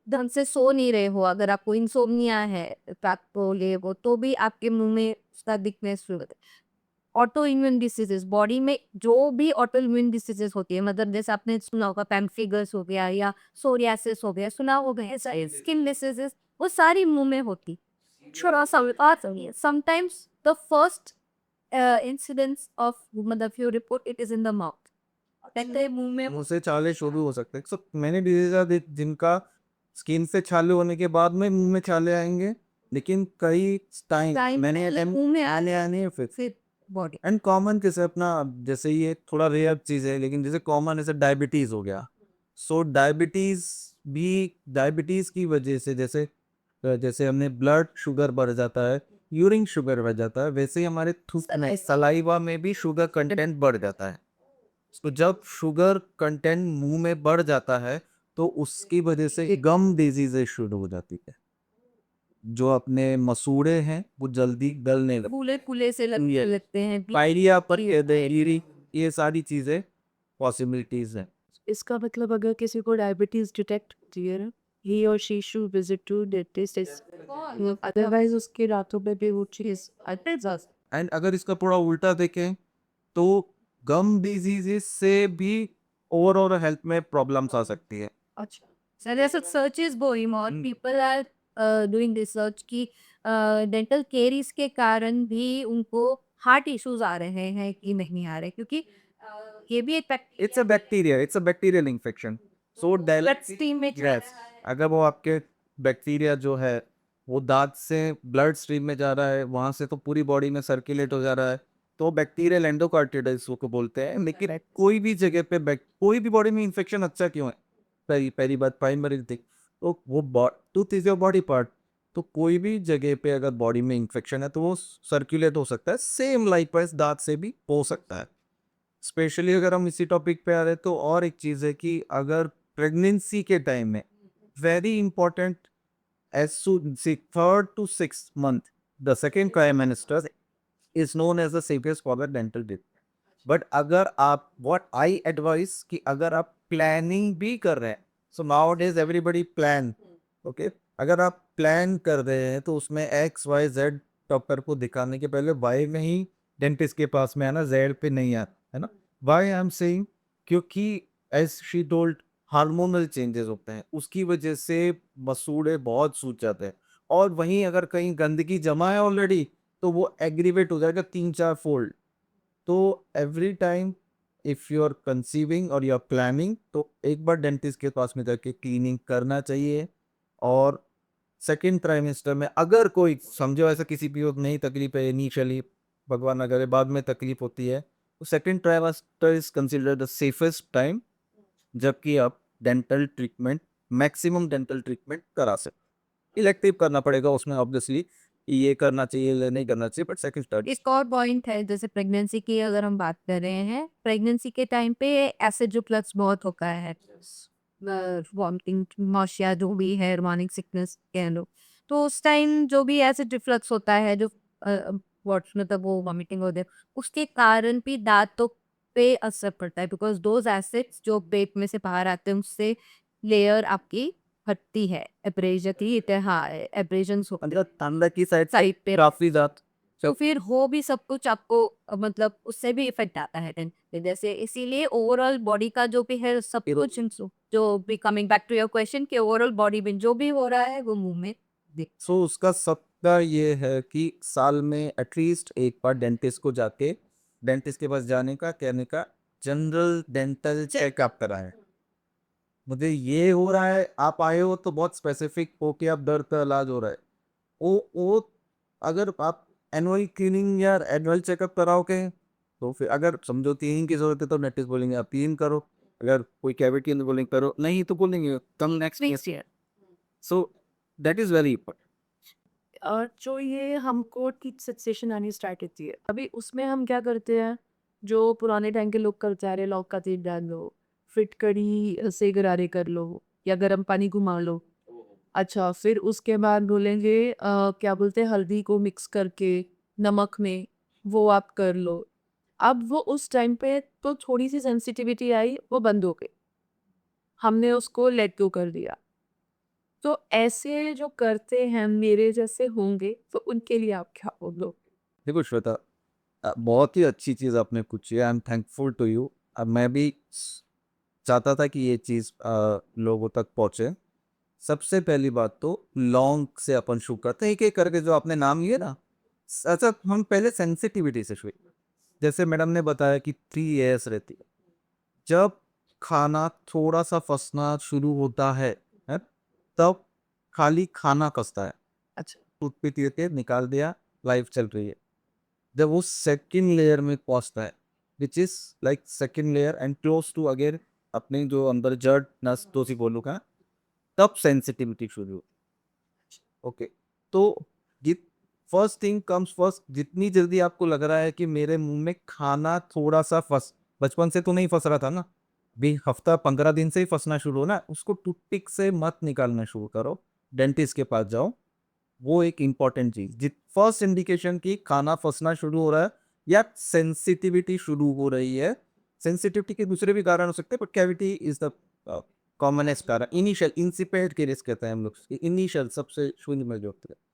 ढंग से सो नहीं रहे हो, अगर आपको इंसोम्निया है, रात को ले वो, तो भी आपके मुंह में उसका दिखने शुरू होता है. ऑटो इम्यून डिसीजेस, बॉडी में जो भी ऑटो इम्यून डिसीजेस होती है, मतलब जैसे आपने सुना होगा पैम्फिगस हो गया या सोरियासिस हो गया, सुना होगा ऐसा स्किन डिसीजेस, वो सारी मुंह में होती. थोड़ा सा sometimes the first incidence of, मतलब you report it is in the mouth. कहते हैं मुंह में मुंह से चाले शुरू हो सकते हैं। So, मैंने डिजीज जिनका स्किन से छाले होने के बाद में मुंह में छाले आएंगे, लेकिन कई टाइम टाइम मैंने मुंह में आने आने फिर बॉडी एंड कॉमन कैसे अपना, जैसे ये थोड़ा रेयर चीज है लेकिन जैसे कॉमन ऐसे डायबिटीज हो गया। सो डायबिटीज भी, डायबिटीज की वजह से जैसे जैसे हमने ब्लड शुगर बढ़ जाता है, यूरिन शुगर बढ़ जाता है, वैसे ही हमारे सलाइवा में भी शुगर कंटेंट बढ़ जाता है। तो जब शुगर कंटेंट मुंह में बढ़ जाता है तो उसकी वजह से गम डिजीज शुरू हो जाती है। जो अपने मसूड़े हैं वो जल्दी गलने लगते फूले फूले से ये लगते हैं पायरिया पर ये सारी चीजें पॉसिबिलिटीज हैं। इसका मतलब अगर किसी को डायबिटीज डिटेक्ट होती है, ही और she should visit to dentist, otherwise उसके रातों में भी वो चीज एंड अगर इसका पूरा उल्टा देखें तो गम डिजीजेस से भी ओवरऑल हेल्थ में प्रॉब्लम्स आ सकती है। अच्छा। So there's a search is going on. People are doing research कि डेंटल केरीज के कारण भी उनको हार्ट इश्यूज आ रहे हैं कि नहीं आ रहे, क्योंकि ये भी एक it's a bacterial infection. So steam में यस, अगर वो आपके बैक्टीरिया जो है वो दांत से ब्लड स्ट्रीम में जा रहा है, वहां से तो पूरी बॉडी में सर्कुलेट हो जा रहा है, तो बैक्टीरियल एंडोकार्टिटिस को बोलते हैं। लेकिन कोई भी जगह पे कोई भी बॉडी में इन्फेक्शन अच्छा क्यों है, पहली पहली बात प्राइमरी थिंग, तो वो tooth is your body part. तो कोई भी जगह पे अगर बॉडी में इन्फेक्शन है तो वो सर्कुलेट हो सकता है, सेम लाइकवाइज दांत से भी हो सकता है। स्पेशली अगर हम इसी टॉपिक पे आ रहे हैं तो और एक चीज़ है कि अगर प्रेगनेंसी के टाइम में very important, as soon as third to sixth month, the second trimester is known as the safest for the dental teeth. But अगर आप what I advise कि अगर आप प्लानिंग भी कर रहे हैं, so nowadays everybody plan, okay, अगर आप प्लान कर रहे हैं तो उसमें एक्स वाई जेड डॉक्टर को दिखाने के पहले वाई में ही डेंटिस्ट के पास में आना, जेड पे नहीं आना, है ना। वाई आई एम सेइंग, क्योंकि as she told hormonal changes होते हैं, उसकी वजह से मसूड़े बहुत सूज जाते हैं। और वहीं अगर कहीं गंदगी जमा है ऑलरेडी तो वो एग्रीवेट हो जाएगा 3-4 फोल्ड। तो every time if you are conceiving और यू आर प्लानिंग तो एक बार डेंटिस्ट के पास में जाके क्लीनिंग करना चाहिए। और सेकेंड ट्राइमेस्टर में अगर कोई समझो ऐसा किसी भी वक्त नहीं तकलीफ है इनिशियली, भगवान ना करे बाद में तकलीफ होती है, तो second trimester is consider the safest time जबकि आप dental treatment, maximum dental treatment करा सकते। इलेक्टिव करना पड़ेगा उसमें ऑब्वियसली, ये करना चाहिए या नहीं करना चाहिए, बट सेकंड स्टार्ट। एक और पॉइंट है, जैसे प्रेगनेंसी की अगर हम बात कर रहे हैं, प्रेगनेंसी के टाइम पे एसिड रिफ्लक्स बहुत होता है, वॉमिटिंग, नौशिया जो भी है, मॉर्निंग सिकनेस कह लो, तो उस टाइम जो भी एसिड रिफ्लक्स होता है, जो मतलब वो वॉमिटिंग होते हैं, उसके कारण भी दांतों पे असर पड़ता है, बिकॉज दोज एसिड्स जो पेट में से बाहर आते हैं उससे लेयर आपकी हटती है, एब्रेजन, हाँ एब्रेजन अंदर की साइड साइड पे, काफी ज्यादा तो फिर हो भी सब कुछ आपको मतलब उससे भी इफेक्ट आता है जैसे, इसीलिए ओवरऑल बॉडी का जो भी है सब कुछ जो भी, coming back to your question, कि ओवरऑल बॉडी में जो भी हो रहा है वो मुंह में दिख। सो उसका सबका ये है कि साल में एटलीस्ट एक बार डेंटिस्ट को जाके, डेंटिस्ट के पास जाने का, कहने का जनरल डेंटल चेकअप कराएं। मुझे ये हो रहा है, आप आए हो तो बहुत स्पेसिफिक हो कि आप दर्द का इलाज हो रहा है, वो अगर आप एनुअल क्लीनिंग या एनुअल चेकअप कराओगे तो फिर अगर समझो 3 की जरूरत है तो डेंटिस्ट बोलेंगे आप 3 करो, अगर कोई कैविटी है तो बोलेंगे करो, नहीं तो बोलेंगे कम next year. So that is very important. और जो ये हमको टीथ सेक्सेशन आनी स्टार्ट होती है, अभी उसमें हम क्या करते हैं, जो पुराने टाइम के लोग करते आ रहे, लौक का तेल डाल लो, फिटकड़ी से गरारे कर लो या गर्म पानी घुमा लो। अच्छा, फिर उसके बाद बोलेंगे क्या बोलते हैं, हल्दी को मिक्स करके नमक में वो आप कर लो। अब वो उस टाइम पे तो थोड़ी सी सेंसिटिविटी आई, वो बंद हो गई, हमने उसको लेट गो कर दिया। तो ऐसे जो करते हैं मेरे जैसे होंगे, तो उनके लिए आप क्या बोलोगे? देखो श्वेता, बहुत ही अच्छी चीज़ आपने पूछी है, I am thankful to you. मैं भी चाहता था कि ये चीज़ लोगों तक पहुँचे। सबसे पहली बात तो लॉन्ग से अपन शुरू करते हैं, एक एक करके जो आपने नाम लिए ना। अच्छा, हम पहले सेंसिटिविटी से शुरू, जैसे मैडम ने बताया कि 3 years रहती है। जब खाना थोड़ा सा फंसना शुरू होता है तब खाली खाना कसता है, अच्छा। टूथपिक लेके निकाल दिया, लाइफ चल रही है। जब वो सेकंड लेयर में पहुंचता है, which is like second layer and close to again अपने जो अंदर जड़ नस दोषी बोलू का, तब सेंसिटिविटी शुरू हो। ओके, तो फर्स्ट थिंग कम्स फर्स्ट, जितनी जल्दी आपको लग रहा है कि मेरे मुंह में खाना थोड़ा सा फंस, बचपन से तो नहीं फंस रहा था ना, भी हफ्ता 15 दिन से ही फंसना शुरू हो ना, उसको टूथपिक से मत निकालना शुरू करो, डेंटिस्ट के पास जाओ। वो एक इंपॉर्टेंट चीज जित फर्स्ट इंडिकेशन की खाना फंसना शुरू हो रहा है या सेंसिटिविटी शुरू हो रही है। सेंसिटिविटी के दूसरे भी कारण हो सकते हैं, but cavity is the commonest कारण। इनिशियल इंसिपेट के रिस्क कहते हैं हम लोग, इनिशियल सबसे शून्य में जो होता है।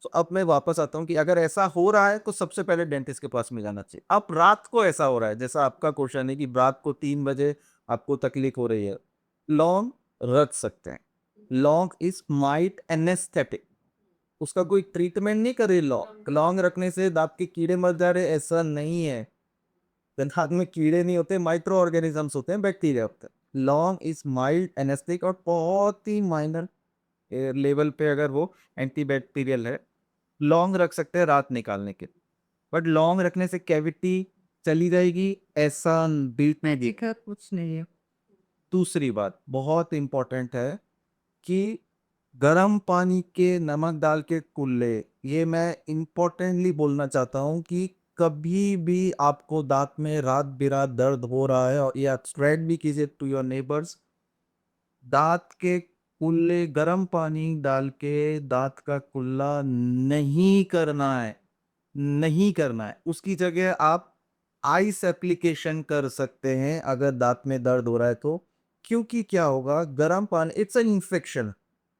तो अब मैं वापस आता हूँ कि अगर ऐसा हो रहा है तो सबसे पहले डेंटिस्ट के पास में जाना चाहिए। अब रात को ऐसा हो रहा है, जैसा आपका क्वेश्चन है कि रात को 3 बजे आपको तकलीफ हो रही है, लौंग रख सकते हैं। लौंग इज माइट एनेस्थेटिक, उसका कोई ट्रीटमेंट नहीं करे। लौंग लौंग रखने से दांत के कीड़े मर जा रहे, ऐसा नहीं है। दांत में कीड़े नहीं होते, माइक्रो ऑर्गेनिजम्स होते हैं, बैक्टीरिया होते हैं। लौंग इज माइल्ड एनेस्थेटिक और बहुत ही माइनर लेवल पे अगर वो एंटीबैक्टीरियल है, लौंग रख सकते हैं रात निकालने के। बट लौंग रखने से कैविटी चली जाएगी ऐसा बिल्कुल नहीं। ठीक है, कुछ नहीं है। दूसरी बात बहुत इंपॉर्टेंट है कि गर्म पानी के नमक डाल के कुल्ले, ये मैं इंपॉर्टेंटली बोलना चाहता हूँ कि कभी भी आपको दांत में रात बिरात दर्द हो रहा है और या स्प्रेड भी कीजिए टू योर नेबर्स, दांत के कुल्ले गर्म पानी डाल के दांत का कुल्ला नहीं करना है, नहीं करना है। उसकी जगह आप आइस एप्लीकेशन कर सकते हैं अगर दांत में दर्द हो रहा है तो। क्योंकि क्या होगा, गर्म पानी इट्स एन इन्फेक्शन,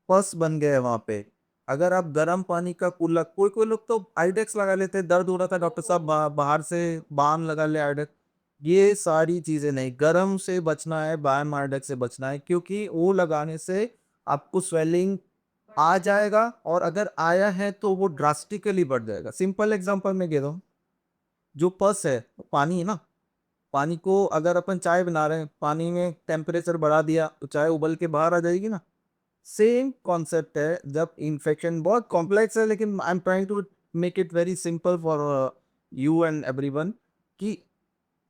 पस बन गया है वहां पे। अगर आप गर्म पानी का कुल्ला, कोई कोई लोग तो आइडेक्स लगा लेते हैं, दर्द हो रहा था डॉक्टर साहब बाहर से बाम लगा ले आइडेक्स। ये सारी चीजें नहीं, गर्म से बचना है, बाम आइडेक्स से बचना है, क्योंकि वो लगाने से आपको स्वेलिंग आ जाएगा और अगर आया है तो वो ड्रास्टिकली बढ़ जाएगा। सिंपल एग्जांपल मैं दे रहा हूँ, जो पस है पानी है ना, पानी को अगर अपन चाय बना रहे हैं, पानी में टेम्परेचर बढ़ा दिया तो चाय उबल के बाहर आ जाएगी ना। सेम कॉन्सेप्ट है। जब इन्फेक्शन बहुत कॉम्प्लेक्स है, लेकिन I am trying to make it very simple for you and everyone, कि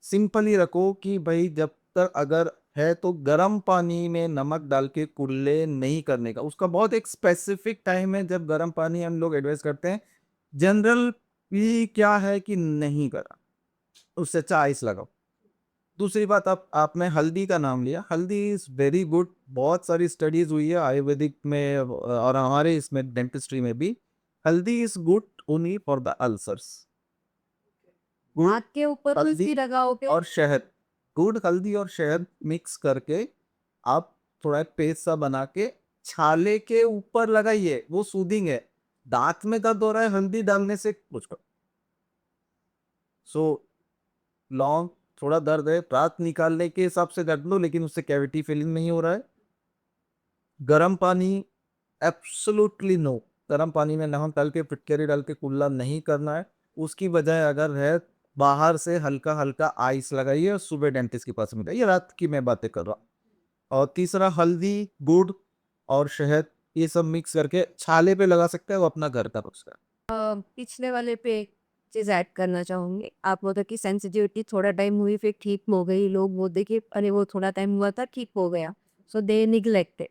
सिंपल ही रखो कि भाई जब तक अगर है तो गर्म पानी में नमक डाल के कुल्ले नहीं करने का। उसका बहुत एक स्पेसिफिक टाइम है जब गर्म पानी हम लोग एडवाइस करते हैं। जनरल भी क्या है कि नहीं करा, उससे अच्छा आइस लगाओ। दूसरी बात, आप आपने हल्दी का नाम लिया, हल्दी इज वेरी गुड। बहुत सारी स्टडीज हुई है आयुर्वेदिक में और हमारे इसमें डेंटिस्ट्री में भी। हल्दी is good only for the ulcers. गुड़, हाथ के ऊपर कुछ हल्दी भी लगाओगे और शहद, गुड़ हल्दी और शहद मिक्स करके आप थोड़ा पेस्ट सा बना के छाले के ऊपर लगाइए, वो सूदिंग है। दांत में दर्द हो रहा है, हल्दी डालने से कुछ करो। सो लॉन्ग, थोड़ा दर्द है, रात निकालने के हिसाब से दर्द लो, लेकिन उससे कैविटी फिलिंग नहीं हो रहा है। गर्म पानी एब्सोल्युटली नो, गर्म पानी में नमक डाल के फिटकरी डाल के कुल्ला नहीं करना है। उसकी बजाय अगर है, बाहर से हल्का हल्का आइस लगाइए और सुबह डेंटिस्ट के पास में जाइए। रात की मैं बातें कर रहा हूँ। और तीसरा, हल्दी, गुड़ और शहद, ये सब मिक्स करके छाले पे लगा सकते हैं, वो अपना घर का नुस्खा है। पिछले वाले पे एक चीज ऐड करना चाहूंगी। आप बोलते कि सेंसिटिविटी थोड़ा टाइम हुई फिर ठीक हो गई, लोग बोलते कि अरे वो थोड़ा टाइम हुआ था ठीक हो गया, सो दे निग्लेक्टेड।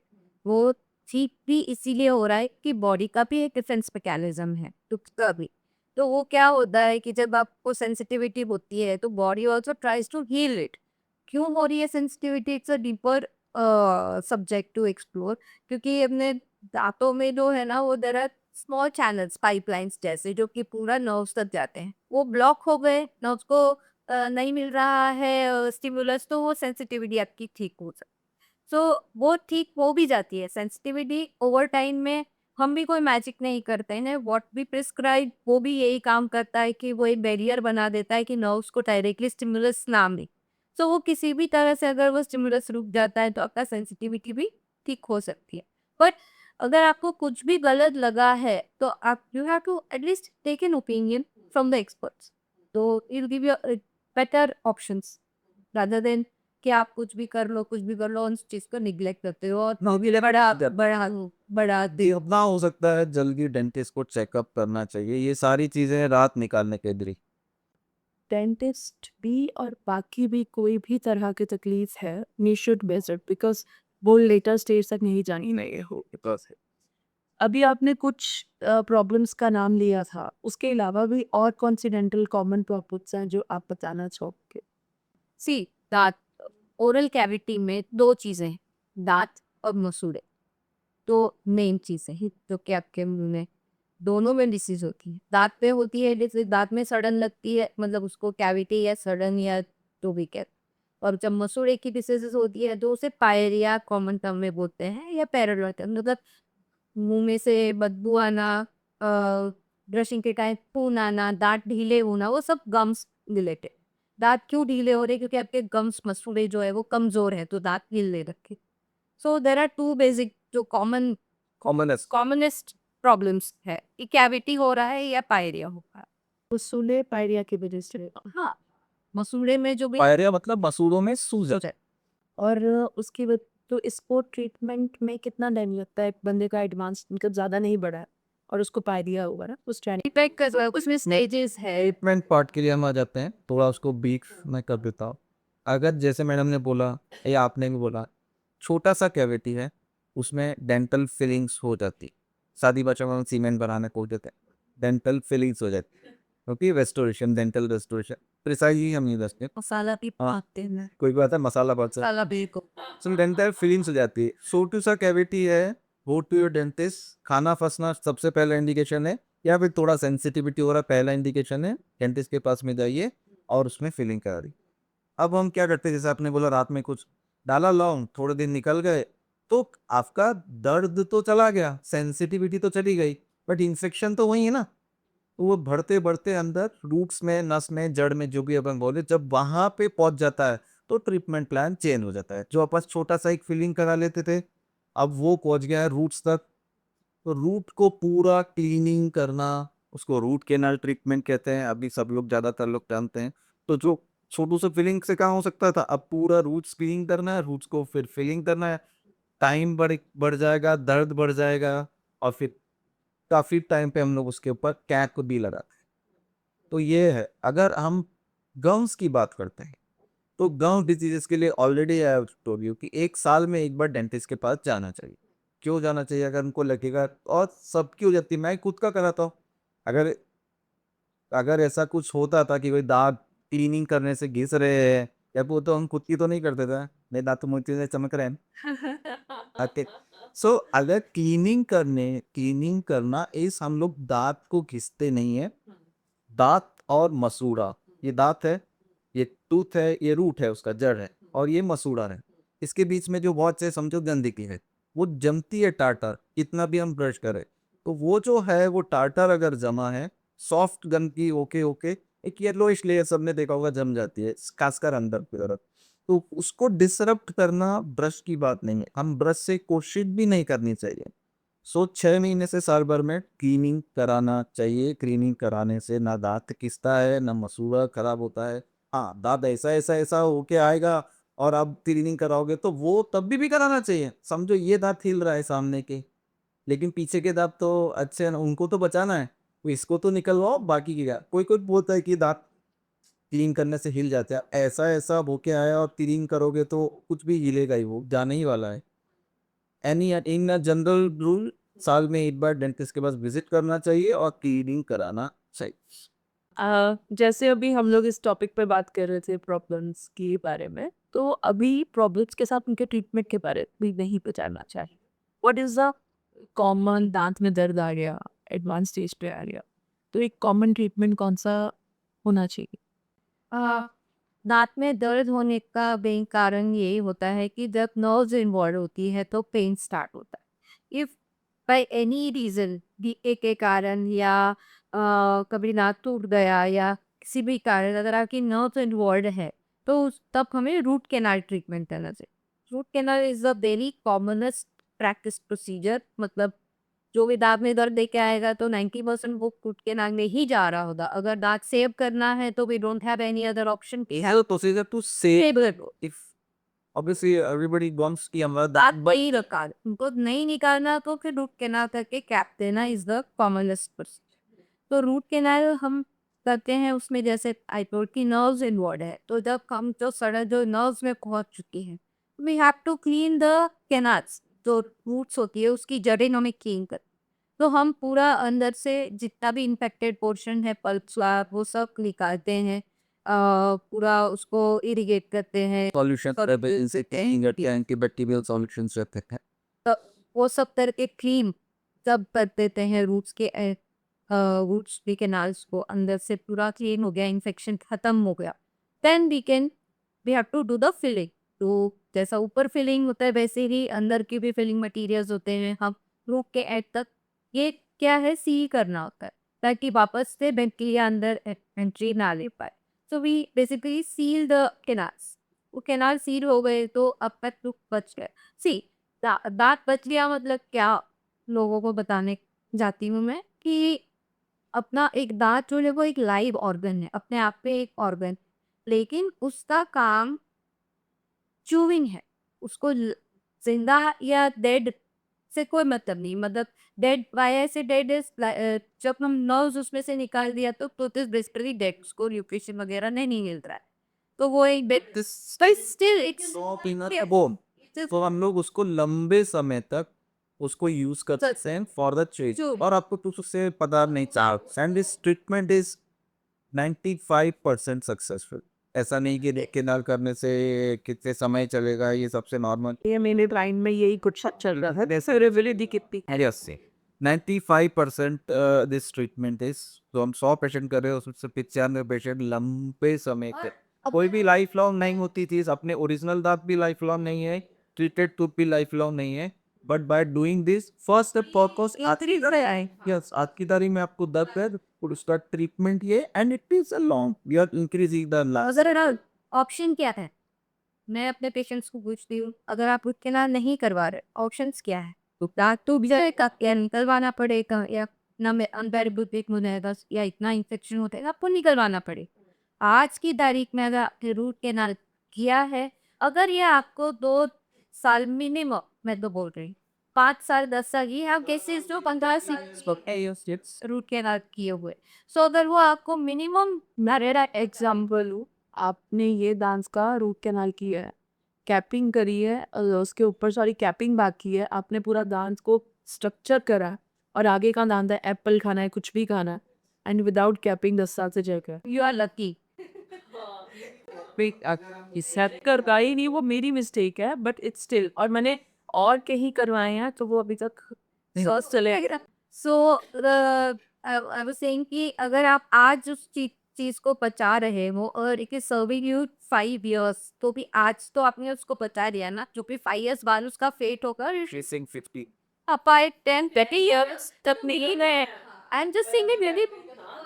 वो ठीक भी इसीलिए हो रहा है कि बॉडी का भी एक डिफेंस मैकेनिज्म है का भी। तो वो क्या होता है कि जब आपको सेंसिटिविटी होती है तो body also tries to heal it. क्यों हो रही है sensitivity, it's a deeper subject to explore. क्योंकि अपने दांतों में जो है ना, वो there are small channels, pipelines जैसे, जो कि पूरा नर्व्स तक जाते हैं। वो ब्लॉक हो गए, नर्व्स को नहीं मिल रहा है स्टिमुलस, तो वो सेंसिटिविटी आपकी ठीक हो सकती। सो वो ठीक हो भी जाती है सेंसिटिविटी ओवर टाइम में। हम भी कोई मैजिक नहीं करते हैं, व्हाट वी प्रिस्क्राइब वो भी यही काम करता है कि वो एक बैरियर बना देता है कि नर्व्स को डायरेक्टली स्टिमुलस ना मिले। सो वो किसी भी तरह से अगर वो स्टिमुलस रुक जाता है तो आपका सेंसिटिविटी भी ठीक हो सकती है। बट अगर आपको कुछ भी गलत लगा है तो आप you have to at least take an opinion from the experts, तो it will give you better options rather than कि आप कुछ भी कर लो उस चीज को निग्लेक्ट करते हो और बड़ा बड़ा बड़ा जितना हो सकता है जल्दी डेंटिस्ट को चेकअप करना चाहिए। ये सारी चीजें रात निकालने के लिए। डेंटिस्ट भी और बाकी भी कोई भी तरह की तकलीफ है, वी शुड विजिट बिकॉज वो लेटर स्टेज तक नहीं जानी नहीं हो। अभी आपने कुछ प्रॉब्लम्स का नाम लिया था, उसके अलावा भी और कौन सी डेंटल कॉमन प्रॉब्लम्स हैं जो आप बताना चाहोगे? सी दांत ओरल कैविटी में दो चीजें हैं, दांत और मसूड़े। तो मेन चीजें हैं जो कि आपके मुंह में दोनों में डिसीज होती है। दांत पे होती है, जैसे दांत में सड़न लगती है, मतलब उसको कैविटी या सड़न या जो भी कह। और जब मसूड़े की डिसीजेस होती है तो उसे पायरिया कॉमन टर्म में बोलते हैं या पैराडोंटल, मतलब मुंह में से बदबू आना, ब्रशिंग के टाइम खून आना, दांत ढीले होना, वो सब गम्स रिलेटेड। दांत क्यों ढीले हो रहे? क्योंकि आपके गम्स मसूड़े जो है वो कमजोर है, तो दांत ढीले रखे। सो देर आर टू बेसिक जो कॉमनेस्ट प्रॉब्लम्स है कि कैविटी हो रहा है या पायरिया हो रहा है। उसूले पायरिया की वजह से। हाँ, मसूड़े में जो भी पायरिया मतलब मसूड़ों में सूजन। सूजन। और उसकी वजह तो इसको ट्रीटमेंट में कितना टाइम लगता है? एक बंदे का एडवांस मतलब ज़्यादा नहीं बढ़ा है और उसको पायरिया हुआ ना, उस टाइम Feedback कर रहा है, उसमें स्टेजेस है। ट्रीटमेंट पार्ट के लिए हम आ जाते हैं, थोड़ा उसको बीफ मैं कर देता हूँ। अगर जैसे मैडम ने बोला या आपने भी बोला, छोटा सा कैविटी है, उसमें डेंटल फिलिंग्स हो जाती। शादी बच्चों को हम सीमेंट बनाने को देते हैं, डेंटल फिलिंग्स हो जाती, क्योंकि रेस्टोरेशन, डेंटल रेस्टोरेशन प्रिसाइजली हम नहीं दसते। मसाला भी हाँ, पाते हैं, कोई बात है, मसाला बहुत सा मसाला भी को सो डेंटल फीलिंग्स हो जाती है। छोटू सा कैविटी है, गो टू योर डेंटिस्ट। खाना फंसना सबसे पहला इंडिकेशन है, या फिर थोड़ा सेंसिटिविटी हो रहा है, पहला इंडिकेशन है, डेंटिस्ट के पास में जाइए और उसमें फीलिंग करा रही। अब हम क्या करते हैं, जैसे आपने बोला रात में कुछ डाला लौंग, थोड़े दिन निकल गए, तो आपका दर्द तो चला गया, सेंसिटिविटी तो चली गई, बट इन्फेक्शन तो वही है ना। तो वो बढ़ते बढ़ते अंदर रूट्स में, नस में, जड़ में, जो भी अपन बोले, जब वहां पे पहुंच जाता है तो ट्रीटमेंट प्लान चेंज हो जाता है। जो अपन छोटा सा एक फिलिंग करा लेते थे, अब वो पहुंच गया है रूट्स तक। तो रूट को पूरा क्लीनिंग करना, उसको रूट कैनाल ट्रीटमेंट कहते हैं, अभी सब लोग, ज्यादातर लोग जानते हैं। तो जो छोटू से फिलिंग से कहाँ हो सकता था, अब पूरा रूट्स क्लीनिंग करना है, रूट्स को फिर फिलिंग करना है। टाइम बढ़ बढ़ जाएगा, दर्द बढ़ जाएगा, और फिर काफी टाइम पे हम लोग उसके ऊपर कैप भी लगा। तो ये है। अगर हम गम्स की बात करते हैं, तो गम डिजीजेस के लिए already I have told you कि एक साल में एक बार डेंटिस्ट के पास जाना चाहिए। क्यों जाना चाहिए? अगर उनको लगेगा, और सबकी हो जाती है, मैं खुद का कराता हूँ। अगर अगर ऐसा कुछ होता था कि कोई दांत क्लीनिंग करने से घिस रहे हैं, या वो तो हम खुद की तो नहीं करते थे, नहीं दांत तो मोती से चमक रहे हैं। ओके, सो अगर क्लीनिंग करना इस, हम लोग दांत को घिसते नहीं है। दांत और मसूड़ा, ये दांत है, ये टूथ है, ये रूट है, उसका जड़ है, और ये मसूड़ा है। इसके बीच में जो बहुत से समझो गंदगी है, वो जमती है टाटर, कितना भी हम ब्रश करें। तो वो जो है, वो टाटर अगर जमा है, सॉफ्ट गंदगी, ओके ओके, एक येलोइश लेयर सबने देखा होगा, जम जाती है, खासकर अंदर की तरफ। तो उसको डिसरप्ट करना ब्रश की बात नहीं है, हम ब्रश से कोशिश भी नहीं करनी चाहिए। सो 6 महीने से साल भर में क्लीनिंग कराना चाहिए। क्लीनिंग कराने से ना दांत किसता है, ना मसूड़ा खराब होता है। हाँ, दांत ऐसा ऐसा ऐसा होके आएगा, और आप क्लीनिंग कराओगे तो वो तब भी कराना चाहिए। समझो ये दांत हिल रहा है सामने के, लेकिन पीछे के दांत तो अच्छे हैं ना, उनको तो बचाना है। तो इसको तो निकलवाओ, बाकी की क्या। कोई कोई बोलता है कि दांत क्लीन करने से हिल जाते हैं, ऐसा ऐसा होके आया, और क्लीन करोगे तो कुछ भी हिलेगा ही, वो जाने ही वाला है। एनी इन जनरल रूल, साल में एक बार डेंटिस्ट के पास विजिट करना चाहिए और क्लीनिंग कराना चाहिए। जैसे अभी हम लोग इस टॉपिक पे बात कर रहे थे प्रॉब्लम्स के बारे में, तो अभी प्रॉब्लम्स के साथ उनके ट्रीटमेंट के बारे में भी नहीं बताना चाहिए। व्हाट इज़ द कॉमन, दांत में दर्द आ गया, एडवांस स्टेज पे आ गया, तो एक कॉमन ट्रीटमेंट कौन सा होना चाहिए? दांत में दर्द होने का मेन कारण यही होता है कि जब नर्व्स इन्वॉल्व होती है तो पेन स्टार्ट होता है। If by any reason DA के कारण या कभी दांत टूट गया या किसी भी कारण अगर आपकी नर्व्स इन्वॉल्व है तो तब हमें रूट कैनाल ट्रीटमेंट करना चाहिए। Root canal is the very commonest practice procedure, मतलब जो भी दांत में दर्द लेके आएगा तो 90% वो रूट कैनाल में ही जा रहा होगा। अगर दांत सेव करना है तो we don't have any other option. It has a procedure to save Save the tooth. if obviously everybody wants कि हमारा बात दांत वही रखा उनको नहीं निकालना तो फिर रूट कैनाल करके कैप देना इज द कॉमनेस्ट प्रोसीजर। तो रूट कैनाल हम करते हैं उसमें जैसे आई टोल्ड की नर्व्स इन्वॉल्व है, तो जब हम जो सड़क जो नर्व्स में पहुंच चुकी है we have to clean the canals, जो रूट्स होती है उसकी जड़ें हमें क्लीन कर। तो हम पूरा अंदर से जितना भी इन्फेक्टेड पोर्शन है पल्प स्वैब वो सब निकालते हैं, पूरा उसको इरिगेट करते हैं। सॉल्यूशन एंटीबैक्टीरियल सॉल्यूशंस रहते हैं। तो वो सब करके क्लीन सब कर देते हैं रूट्स के रूट्स भी कैनाल्स को अंदर से पूरा क्लीन हो गया, इन्फेक्शन खत्म हो गया। Then we have to do the filling. तो जैसा ऊपर फिलिंग होता है वैसे ही अंदर की भी फिलिंग मटेरियल्स होते हैं। हम रूट के एंड तक ये क्या है सील करना होता है ताकि वापस से बैक्टीरिया अंदर एंट्री ना ले पाए। So we basically seal the canals. वो कैनाल सील हो गए तो अब तक रुक बच गए। सी दांत बच गया मतलब क्या लोगों को बताने जाती हूँ मैं कि अपना एक दांत जो है वो एक लाइव ऑर्गन है, अपने आप पे एक ऑर्गन, लेकिन उसका काम चूविंग है। उसको जिंदा या डेड से कोई मतलब नहीं, मतलब डेड वाई से डेड इज जब हम नर्व्स उसमें से निकाल दिया तो दिस बेसिकली डेड, उसको न्यूट्रिशन वगैरह नहीं मिल रहा है, तो वो एक बेड स्टिल इट्स बोन, तो हम लोग उसको लंबे समय तक उसको यूज कर सकते हैं फॉर द चेंज और आपको कुछ उससे पता नहीं चलता। And this treatment is 95% successful. ऐसा नहीं कि देख के नाल करने से कितने समय चलेगा, ये सबसे नॉर्मल। ये मेरे माइंड में यही कुछ चल रहा था, Yes. सर्वाइवलिटी कितनी है। Yes. 95% दिस ट्रीटमेंट इज, तो हम 100 पेशेंट कर रहे हैं उसमें से 95 पेशेंट लंबे समय तक, कोई भी लाइफ लॉन्ग नहीं होती थी। अपने ओरिजिनल दांत भी लाइफ लॉन्ग नहीं है, ट्रीटेड टूथ भी लाइफ लॉन्ग नहीं है, but by doing this first purpose yes आज की तारीख में आपको दर्द है और उसका ट्रीटमेंट ये and it is a long we are increasing the last. Option क्या है? मैं अपने पेशेंट्स को पूछती हूँ अगर आप रूट कैनाल नहीं करवा रहे ऑप्शंस क्या है? तो दांत तो भी जाएगा या निकलवाना पड़ेगा, या ना में अनबेरेबल पेन हो जाएगा या इतना इन्फेक्शन होता है आपको निकलवाना पड़ेगा। आज की तारीख में अगर आपने रूट कैनाल किया है, अगर ये आपको 2 साल मिनिमम, मैं तो बोल रही हूँ 5 साल 10 साल, ये आप केसेस जो 15 रूट कैनाल किए हुए, सो अगर वो आपको मिनिमम मेरा एग्जाम्पल हूँ, आपने ये डांस का रूट कैनाल किया है, कैपिंग करी है, उसके ऊपर सॉरी कैपिंग बाकी है, आपने पूरा डांस को स्ट्रक्चर करा है, और आगे का दांत है एप्पल खाना है कुछ भी खाना है, एंड विदाउट कैपिंग 10 साल से चल यू आर लकी। सेट कर पाई नहीं, वो मेरी मिस्टेक है, बट इट्स स्टिल, और मैंने और कहीं करवाए हैं तो वो अभी तक सॉस चले। सो आई वाज सेइंग कि अगर आप आज उस चीज को बचा रहे हो और it is serving you 5 years, तो भी आज तो आपने उसको बचा दिया ना, जो भी 5 years बाद उसका फेट होगा Facing 50 अपाई 10-20 years तक नहीं गए। I am just saying really,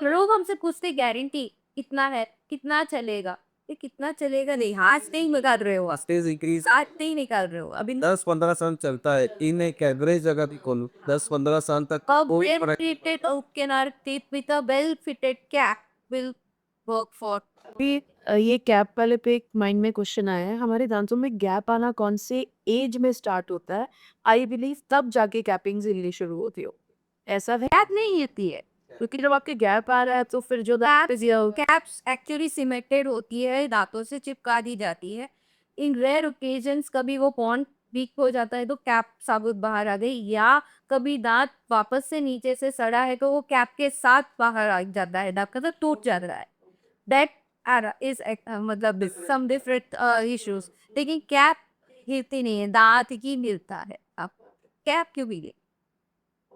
लोग हमसे पूछते गारंटी कितना है, कितना चलेगा, ये कितना चलेगा नहीं, आज नहीं निकाल रहे हो आप, स्टेज इंक्रीज आज नहीं निकाल रहे हो अभी 10-15 साल चलता है। इन एक एवरेज जगह भी खोलो 10-15 साल तक A कोई फर्क well-fitted oak canal tip with a well-fitted cap will work for. अभी ये गैप वाले पे एक माइंड में क्वेश्चन आया है, हमारे दांतों में गैप आना कौन से एज में स्टार्ट होता है? आई बिलीव तब जाके कैपिंग झिल्ली शुरू होती हो, ऐसा है? Cap नहीं होती है। क्योंकि जब आपके गैप आ रहा है तो फिर जो दांत Caps actually cemented होती है, दांतों से चिपका दी जाती है। इन रेयर ओकेजन्स कभी वो बॉन्ड वीक हो जाता है तो कैप साबुत बाहर आ गई, या कभी दांत वापस से नीचे से सड़ा है तो वो कैप के साथ बाहर आ जाता है, दांत का तो टूट जाता है। दैट इज मतलब सम डिफरेंट इश्यूज, लेकिन कैप हिलती नहीं है, दांत ही मिलता है। आप कैप क्यों मिले?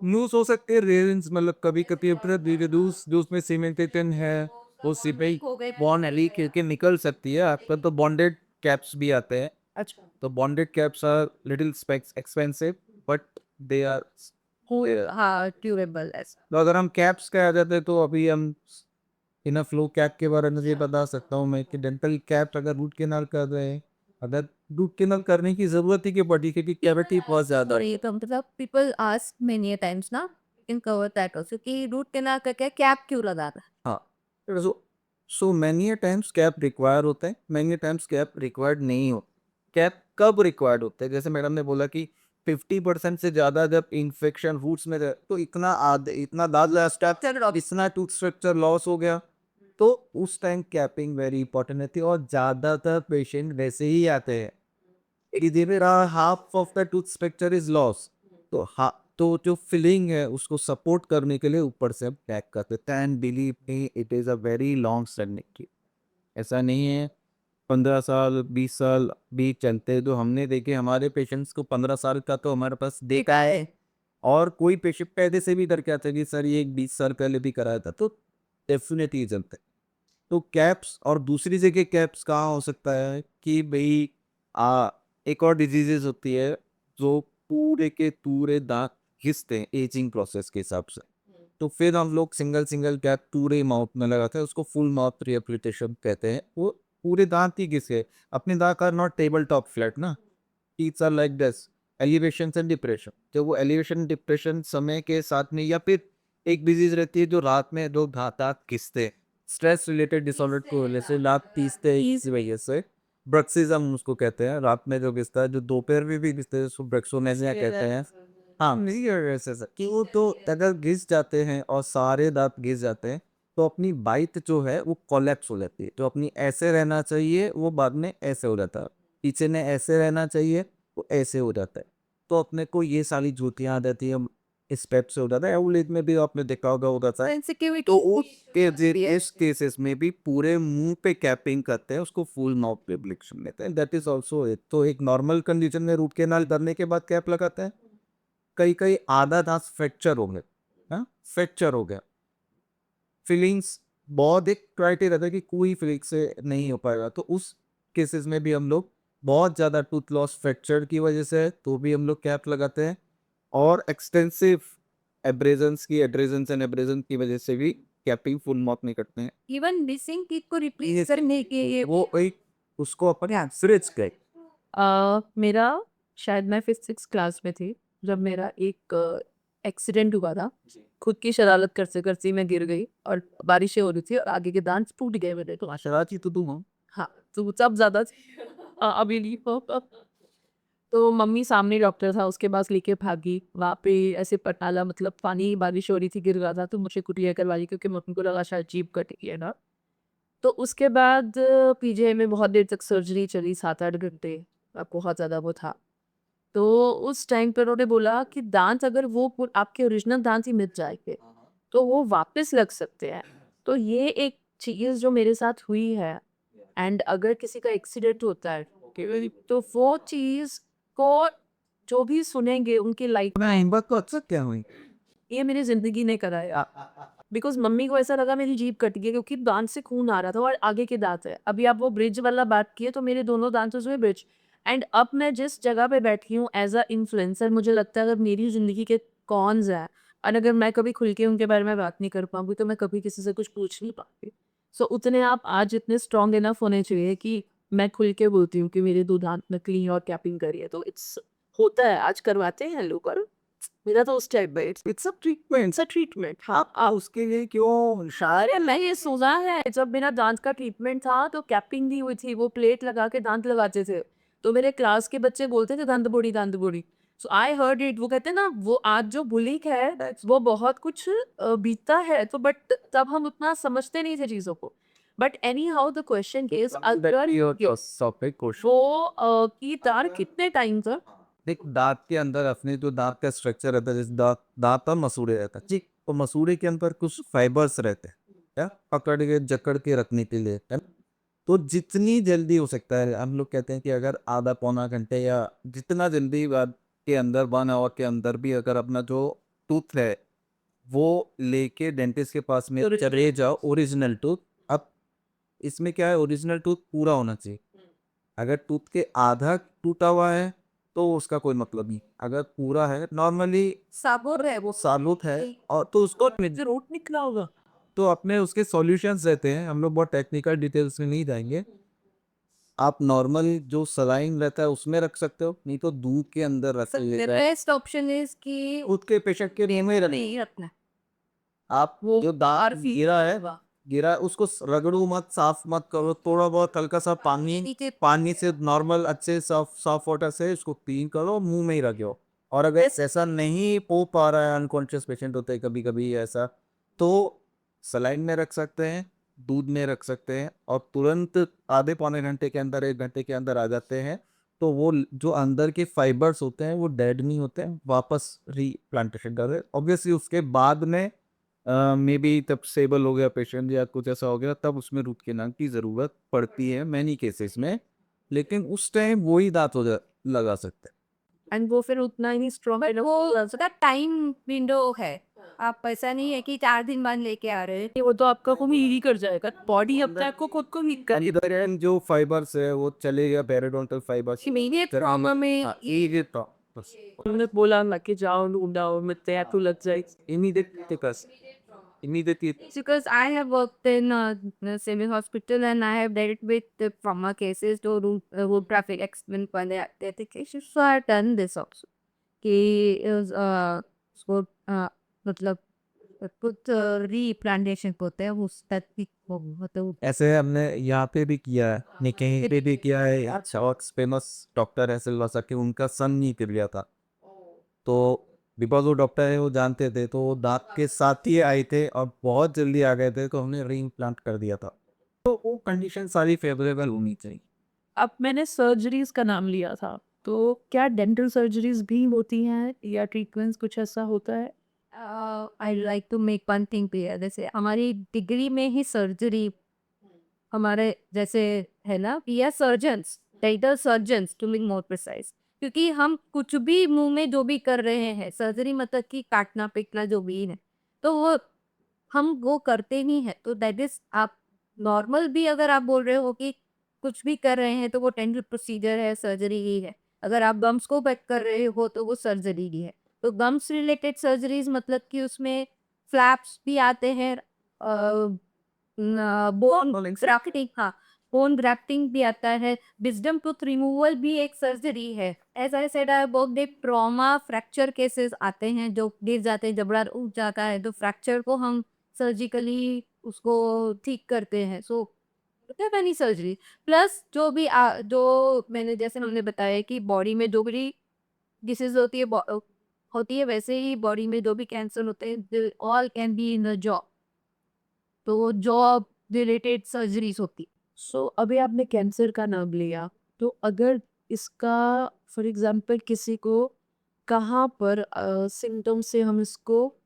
लूज हो सकते हैं रेलिंग्स, मतलब कभी कभी अपना धीरे लूज जो उसमें सीमेंटेशन है वो सीमेंट हो गए बॉन्ड एली के निकल सकती है। आपका तो बॉन्डेड कैप्स भी आते हैं, अच्छा तो bonded caps are little expensive but they are. हाँ ट्यूरेबल ऐसा। तो अगर हम कैप्स का आ जाते हैं तो अभी हम इन फ्लो कैप के बारे में ये बता सकता हूँ मैं कि डेंटल कैप अगर रूट केनाल कर रहे हैं, अगर रूट केनाल करने की जरूरत ही क्यों पड़ी, क्योंकि कैविटी बहुत ज्यादा है। और ये तो मतलब पीपल आस्क मेनी टाइम्स ना इन कवर दैट आल्सो कि रूट कैनाल करके कैप क्यों लगाना? हाँ, so many times cap require होता है, मैनी टाइम्स कैप रिक्वायर्ड नहीं हो। कैप कब रिक्वायर्ड होते हैं? जैसे मैडम ने बोला कि 50% से ज़्यादा जब इन्फेक्शन रूट्स में तो इतना दाद इतना टूथ स्ट्रक्चर लॉस हो गया, तो उस टाइम कैपिंग वेरी इंपॉर्टेंट रहती है और ज़्यादातर पेशेंट वैसे ही आते हैं कि half of the tooth structure is loss, तो तो जो फिलिंग है उसको सपोर्ट करने के लिए ऊपर से हम पैक करते हैं। And believe me, it is a very long standing की, ऐसा नहीं है 15 साल 20 साल भी चलते हैं। तो हमने देखे हमारे पेशेंट्स को 15 साल का तो हमारे पास देखा है, और कोई पेशेंट पहले से भी करके आता है कि सर ये 20 साल पहले भी कराया था, तो डेफिनेटली चलते हैं। तो कैप्स, और दूसरी जगह कैप्स कहाँ हो सकता है कि भाई एक और डिजीजेस होती है जो पूरे के पूरे दांत घिसते हैं एजिंग प्रोसेस के हिसाब से, तो फिर हम लोग सिंगल सिंगल कैप पूरे माउथ में लगाते हैं, उसको फुल माउथ रिहेबिलिटेशन कहते हैं। वो पूरे दांत ही घिसे, अपने दांत are not table top flat ना, teeths are like this, elevation and depression. जब वो एलिवेशन डिप्रेशन समय के साथ में, या फिर एक डिजीज रहती है जो रात में लोग दांत घिसते हैं, स्ट्रेस रिलेटेड डिसऑर्डर को वजह से दांत पीसते हैं, इस वजह से ब्रक्सिज्म उसको कहते हैं। रात में जो घिसता है, जो दोपहर में भी घिसते हैं, उसको ब्रक्सोनेसिया कहते हैं। हाँ, नहीं ऐसे ऐसा कि वो तो अगर घिस जाते हैं और सारे दांत घिस जाते हैं, तो अपनी बाइट जो है वो कोलैप्स हो जाती है। तो अपनी ऐसे रहना चाहिए, वो बाद में ऐसे हो जाता है। पीछे ने ऐसे रहना चाहिए, वो ऐसे हो जाता है। तो अपने को ये सारी ज्योतियाँ आ जाती है, इस टाइप से हो जाता है। एवलेज में भी आपने देखा होगा होता है। तो इस केसेस में भी पूरे मुंह पे कैपिंग करते हैं, उसको फुल माउथ रिफ्लेक्शन देते हैं। That is also it. तो एक नॉर्मल कंडीशन में रूट कैनाल करने के बाद कैप लगाते हैं। कई कई आधा दांत फ्रैक्चर हो गए, हाँ फ्रैक्चर हो गया, फीलिंग्स बहुत एक क्राइटेरिया था कि कोई फीलिंग से नहीं हो पाएगा, तो उस केसेस में भी हम लोग बहुत ज़्यादा टूथ लॉस फ्रैक्चर की वजह से है, तो भी हम लोग कैप लगाते हैं। और एक्सटेंसिव एड्रेजन्स एंड एब्रेजन की वजह से भी कैपिंग फुल माउथ में करते हैं। इवन मिसिंग टीथ को रिप्लेस करने के ये वो एक उसको अपन फ्रिज गए। मेरा शायद मैं 5th 6th क्लास में थी जब मेरा एक एक्सीडेंट हुआ था। खुद की शरारत करते करते मैं गिर गई और बारिशें हो रही थी और आगे के दांत टूट गए मेरे। तो शरारती तो तुम हो। हाँ, तो तब ज़्यादा अभी नहीं अब। तो मम्मी सामने डॉक्टर था, उसके पास लेके भागी। वहाँ पे ऐसे पटाला, मतलब पानी, बारिश हो रही थी, गिर रहा था, तो मुझे कुटिया करवाई क्योंकि मम्मी को लगा शायद जीभ कट गई है ना। तो उसके बाद पीजीआई में बहुत देर तक सर्जरी चली, 7-8 घंटे। बहुत ज़्यादा वो था। तो उस टाइम पर उन्होंने बोला कि दांत अगर वो आपके ओरिजिनल दांत ही मिट जाएंगे तो वो वापस लग सकते हैं। तो ये एक चीज़ जो मेरे साथ हुई है। एंड अगर किसी का एक्सीडेंट होता है तो वो चीज़ को जो भी सुनेंगे उनकी लाइफ मैं हिम्मत को अक्सर क्या हुई। ये मेरी ज़िंदगी ने कराया। बिकॉज़ मम्मी को ऐसा लगा मेरी जीभ कट गई है क्योंकि दाँत से खून आ रहा था और आगे के दाँत है। अभी आप वो ब्रिज वाला बात किए तो मेरे दोनों दाँतों से ब्रिज। एंड अब मैं जिस जगह पे बैठी हूँ एज़ अ इन्फ्लुएंसर, मुझे लगता है अगर मेरी ज़िंदगी के कॉन्स हैं और अगर मैं कभी खुल के उनके बारे में बात नहीं कर पाऊँगी तो मैं कभी किसी से कुछ पूछ नहीं पाऊँगी। सो उतने आप आज इतने स्ट्रॉन्ग इनफ होने चाहिए कि मैं खुल के बोलती हूँ कि मेरे 2 दाँत नकली हैं और कैपिंग करी है। तो इट्स होता है, आज करवाते हैं लोग और मेरा तो उस टाइप है, it's a treatment, it's a treatment. हाँ, उसके लिए क्यों अरे मैं ये सुना है, जब मेरा दांत का ट्रीटमेंट था तो कैपिंग दी हुई थी, वो प्लेट लगा के दांत लगाते थे। तो मेरे क्लास के बच्चे बोलते थे दांत बोड़ी दांत बोड़ी। सो आई हर्ड इट। वो कहते हैं ना, वो आज जो बुलिंग है वो बहुत कुछ बीतता है, तो बट तब हम उतना समझते नहीं थे चीज़ों को। But any how the question is अगर वो की तार कितने टाइम तक देख, दांत के अंदर अपने जो दांत का स्ट्रक्चर रहता है, जैसे दांत दांत और मसूड़े रहता है जी, तो मसूड़े के अंदर कुछ फाइबर्स रहते हैं, क्या पकड़ के जकड़ के रखने के लिए, है ना? तो जितनी जल्दी हो सकता है, हम लोग कहते हैं कि अगर आधा पौना घंटे या जितना जल्दी बाद के अंदर 1 आवर के अंदर भी अगर अपना जो टूथ है वो लेके डेंटिस्ट के पास में चले जाओ, ओरिजिनल टूथ। अब इसमें क्या है, ओरिजिनल टूथ पूरा होना चाहिए। अगर टूथ के आधा टूटा हुआ है तो उसका कोई मतलब नहीं, अगर पूरा है नॉर्मली साबुर है वो सालूत है, और तो उसको रूट निकला होगा। तो अपने उसके सॉल्यूशंस रहते हैं, हम लोग बहुत टेक्निकल डिटेल्स में नहीं जाएंगे। आप नॉर्मल जो सलाइन रहता है उसमें रख सकते हो, नहीं तो दूध के अंदर रख सकते हो। बेस्ट ऑप्शन इज कि दूध के पेशेंट के लिए में नहीं रखना। आप वो जो दांत गिरा है, गिरा उसको रगड़ो मत, साफ मत करो, थोड़ा बहुत हल्का सा नीचे पानी से नॉर्मल अच्छे साफ साफ वाटर से इसको क्लीन करो, मुंह में ही रखो। और अगर ऐसा नहीं हो पा रहा है, अनकॉन्शियस पेशेंट होते हैं कभी कभी ऐसा, तो सलाइन में रख सकते हैं, दूध में रख सकते हैं, और तुरंत आधे पौने घंटे के अंदर 1 घंटे के अंदर आ जाते हैं। तो वो जो अंदर के फाइबर्स होते हैं वो डेड नहीं होते हैं, वापस रीप्लांटेशन कर रहे हैं। ऑब्वियसली उसके बाद में मे बी तब स्टेबल हो गया पेशेंट या कुछ ऐसा हो गया, तब उसमें रूट केनाल की ज़रूरत पड़ती है मैनी केसेस में, लेकिन उस टाइम वही दांत हो जा लगा सकते हैं। एंड वो फिर उतना ही स्ट्रॉन्ग बट वो उसका टाइम विंडो है। आप ऐसा नहीं है कि 4 दिन बाद लेके आ रहे हैं। वो तो आपका को ही कर जाएगा, बॉडी अपने आप को खुद को हील कर। इधर एंड जो फाइबर्स है वो चले गया पेरिडोंटल फाइबर्स, इमीडिएट ट्रॉमा में उन्होंने बोला ना कि जाओ ढूंढाओ में टैटू लग जाए। Immediately because I have worked in a civil hospital and I have dealt with the trauma cases तो road traffic accident वाले आते थे cases, so I have done this also कि उसको मतलब कुछ replantation होते हैं उस तक मतलब ऐसे हमने यहाँ पे भी किया है, निकहीं पे भी किया है। अच्छा फेमस डॉक्टर है सिलवासा के, उनका सन नहीं कर गया था, तो बिकॉज वो डॉक्टर है वो जानते थे, तो वो दांत के साथ ही आए थे और बहुत जल्दी आ गए थे, तो हमने री इम्प्लांट कर दिया था। तो वो कंडीशन सारी फेवरेबल होनी चाहिए। अब मैंने सर्जरीज का नाम लिया था, तो क्या डेंटल सर्जरीज भी होती हैं या ट्रीटमेंट्स कुछ ऐसा होता है? I like to make one thing clear, जैसे हमारी डिग्री में ही सर्जरी हमारे जैसे है ना, we are surgeons, dental surgeons to be more precise, क्योंकि हम कुछ भी मुंह में जो भी कर रहे हैं सर्जरी मतलब कि काटना पीटना जो भी है, तो वो हम वो करते नहीं है। तो दैट इज आप नॉर्मल भी अगर आप बोल रहे हो कि कुछ भी कर रहे हैं तो वो डेंटल प्रोसीजर है, सर्जरी ही है। अगर आप गम्स को बैक कर रहे हो तो वो सर्जरी ही है। तो गम्स रिलेटेड सर्जरीज मतलब कि उसमें फ्लैप्स भी आते हैं, बोन ग्राफ्टिंग, हाँ बोन ग्राफ्टिंग भी आता है, विजडम टूथ रिमूवल भी एक सर्जरी है। एज आई सेड आई बहुत डे ट्रॉमा फ्रैक्चर केसेस आते हैं जो गिर जाते हैं, जबड़ा उठ जाता है, तो फ्रैक्चर को हम सर्जिकली उसको ठीक करते हैं। सो मैनी सर्जरी प्लस जो भी जो मैंने जैसे हमने बताया कि बॉडी में जो भी डिसीज होती है वैसे ही बॉडी में जो भी कैंसर होते हैं all can be in the job, तो जॉब रिलेटेड सर्जरीज होती। सो अभी आपने कैंसर का नाम लिया, तो अगर इसका फॉर एग्जांपल किसी को कहाँ पर सिम्टम से हम इसको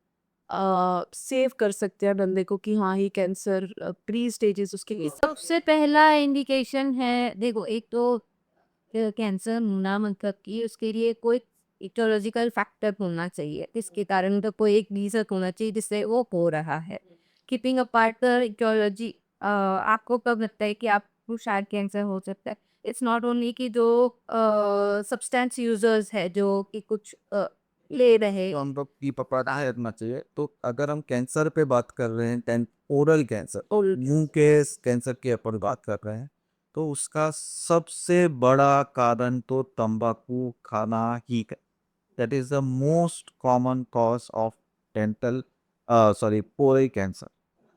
सेव कर सकते हैं बंदे को कि हाँ, ये कैंसर प्री स्टेजेस उसके लिए सबसे पहला इंडिकेशन है, देखो एक तो कैंसर होना मतलब कि उसके लिए कोई इटियोलॉजिकल फैक्टर होना चाहिए, जिसके कारण तो कोई एक रीजन होना चाहिए जिससे वो हो रहा है। कीपिंग अपार्ट द इटियोलॉजी, आपको कब लगता है कि आपको शायद कैंसर हो सकता है? इट्स नॉट ओनली कि जो सब्सटेंस यूजर्स है जो कि कुछ ले रहे। तो हम लोग की पता है इतना चाहिए। तो अगर हम कैंसर पे बात कर रहे हैं, ओरल कैंसर और मुंह के कैंसर की अपन बात कर रहे हैं, तो उसका सबसे बड़ा कारण तो तंबाकू खाना ही है। That is the most common cause of dental sorry oral cancer.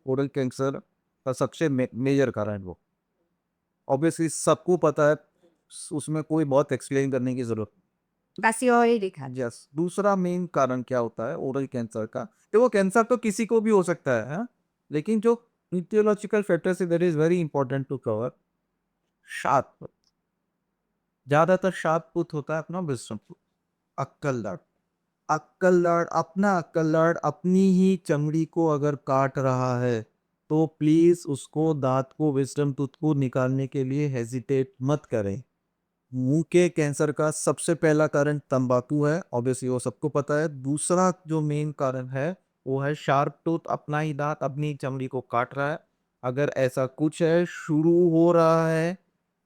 Oral cancer का सबसे मेजर कारण वो ऑब्वियसली सबको पता है, उसमें कोई बहुत एक्सप्लेन करने की जरूरत। बस ये दिखा। यस, दूसरा मेन कारण क्या होता है ओरल कैंसर का? देखो कैंसर तो किसी को भी हो सकता है, हाँ? लेकिन जो etiological factors that is very important to cover. Sharp, ज्यादातर शार्प टूथ होता है अपना विजडम टूथ। अक्कल दाढ़, अक्कल दाढ़ अपनी ही चमड़ी को अगर काट रहा है, तो प्लीज उसको दांत को विजडम टूथ को निकालने के लिए हेजिटेट मत करें। मुंह के कैंसर का सबसे पहला कारण तंबाकू है, ऑब्वियसली वो सबको पता है। दूसरा जो मेन कारण है वो है शार्प टूथ, अपना ही दांत अपनी चमड़ी को काट रहा है। अगर ऐसा कुछ है शुरू हो रहा है,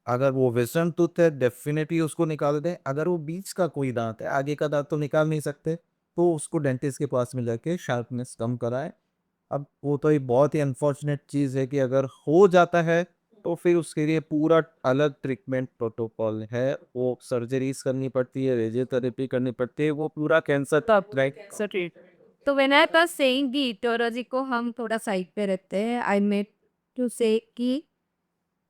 अगर वो विजन टूथ है डेफिनेटली उसको निकाल दें। अगर वो बीच का कोई दांत है, आगे का दांत तो निकाल नहीं सकते, तो उसको डेंटिस्ट के पास में जाके शार्पनेस कम कराएं। अब वो तो एक बहुत ही अनफॉर्चुनेट चीज़ है कि अगर हो जाता है तो फिर उसके लिए पूरा अलग ट्रीटमेंट प्रोटोकॉल है। वो सर्जरीज करनी पड़ती है, रेडियोथेरेपी करनी पड़ती है, वो पूरा कैंसर तब कैंसर ट्रीट तो when I was saying the etiology को हम थोड़ा साइड पे रखते हैं, आई मेड टू से कि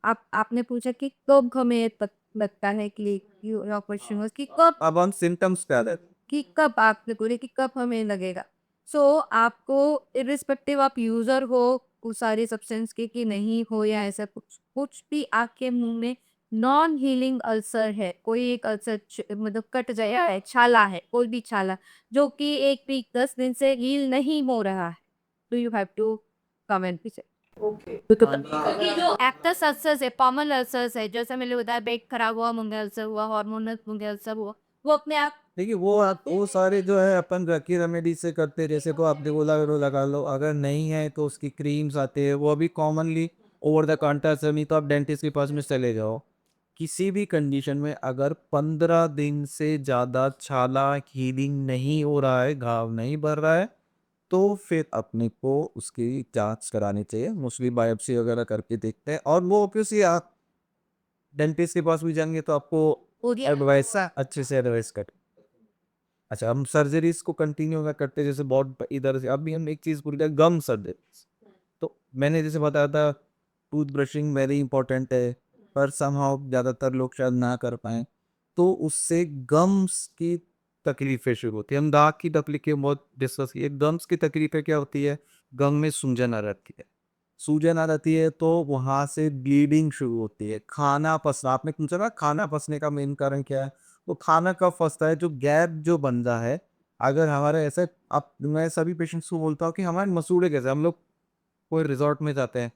आपने पूछा कि कब हमें लगता है कि योर क्वेश्चन वाज कि कब, अब हम सिम्टम्स पे आ जाते हैं। कि कब आपने बोले कि कब हमें लगेगा। सो आपको इर्रिस्पेक्टिव आप यूजर हो उस सारी सब्सटेंस के कि नहीं हो या ऐसा कुछ कुछ भी आपके मुंह में नॉन हीलिंग अल्सर है, कोई एक अल्सर मतलब कट गया है, छाला है, कोई भी छाला जो कि 1 वीक 10 दिन से हील नहीं हो रहा है, do you have to comment पीछे। क्योंकि जो एक्टस अल्सर्स है, कॉमन अल्सर्स है, जैसे मैंने बताया पेट खराब हुआ, मूंगे अल्सर हुआ, हार्मोनल मूंगे अल्सर हुआ, वो अपने आप देखिए वो सारे जो है अपन रकी रेमेडी से करते हैं, जैसे को आपने बोला वो लगा लो, अगर नहीं है तो उसकी क्रीम्स आते हैं, वो अभी कॉमनली ओवर द काउंटर से, नहीं तो आप डेंटिस्ट के पास में चले जाओ। किसी भी कंडीशन में अगर 15 दिन से ज़्यादा छाला हीलिंग नहीं हो रहा है, घाव नहीं भर रहा है, तो फिर अपने को उसकी जांच करानी चाहिए, मोस्टली बायोप्सी वगैरह करके देखते हैं। और वो ऑब्वियसली आप डेंटिस्ट के पास भी जाएंगे तो आपको हो गया। एडवाइस अच्छे से एडवाइस कर। अच्छा, हम सर्जरीज को कंटिन्यू अगर करते हैं, जैसे बहुत इधर से अभी हम एक चीज़ भूल गए, गम सर्जरीज। तो मैंने जैसे बताया था टूथ ब्रशिंग वेरी इंपॉर्टेंट है, पर समहाउ ज़्यादातर लोग शायद ना कर पाएँ, तो उससे गम्स की तकलीफ़ें शुरू होती है। हम दाँत की तकलीफ़ें बहुत डिस्कस की है, गम्स की तकलीफ़ें क्या होती है, गम में सूजन आ जाती है। सूजन आ जाती है तो वहाँ से ब्लीडिंग शुरू होती है, खाना पसना, आपने पूछा ना खाना पसने का मेन कारण क्या है? तो खाना कब फँसता है, जो गैप जो बन रहा है, अगर हमारे ऐसे, अब मैं सभी पेशेंट्स को बोलता हूँ कि हमारे मसूड़े कैसे, हम लोग कोई रिज़ॉर्ट में जाते हैं,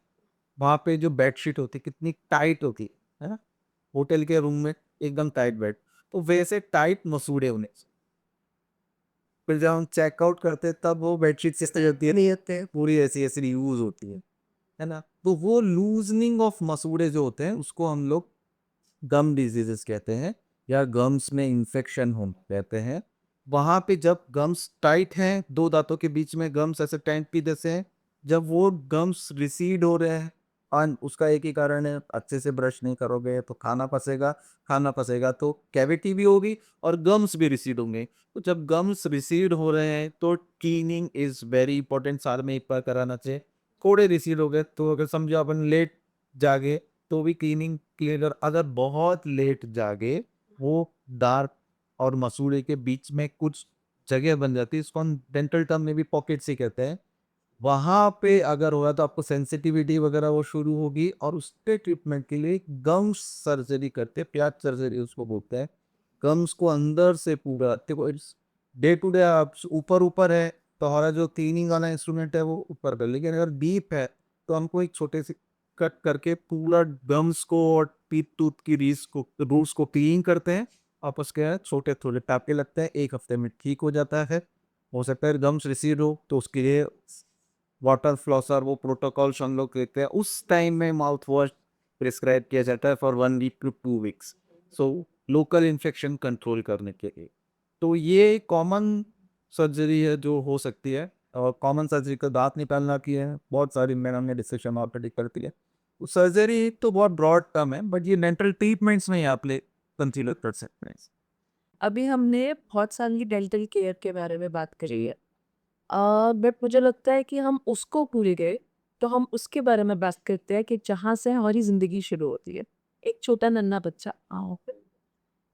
वहाँ पे जो बेडशीट होती है कितनी टाइट होती है ना? होटल के रूम में एकदम टाइट बेड, तो वैसे टाइट मसूड़े होने चाहिए। फिर जब हम चेकआउट करते हैं तब वो बेडशीट इस तरह होती है, नहीं होते हैं, पूरी ऐसी-ऐसी यूज़ होती है ना? तो वो लूज़निंग ऑफ मसूड़े जो होते हैं उसको हम लोग गम डिजीजेस कहते हैं, या गम्स में इन्फेक्शन हो कहते हैं। वहाँ पे जब गम्स टाइट हैं, दो दांतों के बीच में गम्स ऐसे टाइट भी जैसे हैं, जब वो गम्स रिसीड हो रहे हैं, और उसका एक ही कारण है, अच्छे से ब्रश नहीं करोगे तो खाना फंसेगा, खाना फंसेगा तो कैविटी भी होगी और गम्स भी रिसीड होंगे। तो जब गम्स रिसीड हो रहे हैं तो क्लीनिंग इज़ वेरी इंपॉर्टेंट, साल में एक बार कराना चाहिए। कोड़े रिसीड हो गए तो अगर समझो अपन लेट जागे तो भी क्लीनिंग क्लियर, अगर बहुत लेट जागे, वो दांत और मसूड़े के बीच में कुछ जगह बन जाती है, इसको हम डेंटल टर्म में भी पॉकेट्स ही कहते हैं। वहाँ पे अगर हुआ तो आपको सेंसिटिविटी वगैरह वो शुरू होगी, और उसके ट्रीटमेंट के लिए गम्स सर्जरी करते हैं, प्याज सर्जरी उसको बोलते हैं। गम्स को अंदर से पूरा देखो, डे टू डे आप ऊपर ऊपर है तो हमारा जो क्लीनिंग वाला इंस्ट्रूमेंट है वो ऊपर कर, लेकिन अगर डीप है तो हमको एक छोटे से कट करके पूरा गम्स को और टीथ टूथ की रीस को रूट्स को क्लीन करते हैं। आपस के छोटे थोड़े टापे लगते हैं, 1 हफ्ते में ठीक हो जाता है। हो सकता है गम्स रिसीड हो तो उसके लिए वाटर फ्लॉसर वो प्रोटोकॉल्स हम लोग देखते हैं, उस टाइम में माउथ वॉश प्रिस्क्राइब किया जाता है for 1 week to 2 weeks, so local infection control करने के लिए। तो ये कॉमन सर्जरी है जो हो सकती है, और कॉमन सर्जरी का दांत निकालना की है, बहुत सारी मैंने हमने डिस्कशन ऑलरेडी कर दी है। सर्जरी तो बहुत ब्रॉड टर्म है, बट ये डेंटल ट्रीटमेंट्स में आप कंसीडर कर सकते हैं। अभी हमने बहुत सारी डेंटल केयर के बारे में बात करी है, बट मुझे लगता है कि हम उसको भूल गए, तो हम उसके बारे में बात करते हैं कि जहाँ से हमारी ज़िंदगी शुरू होती है। एक छोटा नन्हा बच्चा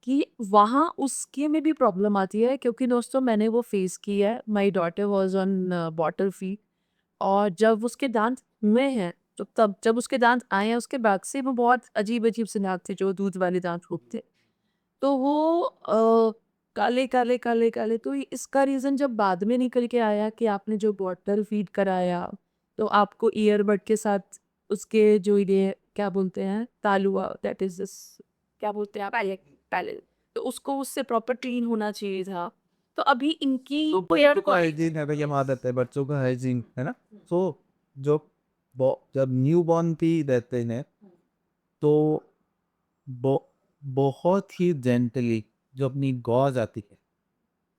कि वहाँ उसके में भी प्रॉब्लम आती है, क्योंकि दोस्तों मैंने वो फेस की है। My daughter was on bottle feed, और जब उसके दाँत हुए हैं, तो तब जब उसके दाँत आए हैं उसके बाद से वो बहुत अजीब-अजीब से दाँत थे, जो दूध वाले दाँत होते हैं। तो वो काले, काले, काले, काले, तो इसका रीज़न जब बाद में निकल के आया कि आपने जो बॉटल फीड कराया, तो आपको ईयरबड के साथ उसके जो ये क्या बोलते हैं तालुआ, दैट इज़ दिस, क्या बोलते हैं आप? पैलेट, तो उसको उससे प्रॉपर क्लीन होना चाहिए था। तो अभी इनकी तो केयर बच्चों का हाइजीन है भैया, आदत है बच्चों का हाइजीन है ना। सो जो जब न्यू बॉर्न भी रहते हैं तो बो, बहुत ही जेंटली जो अपनी गॉज आती है,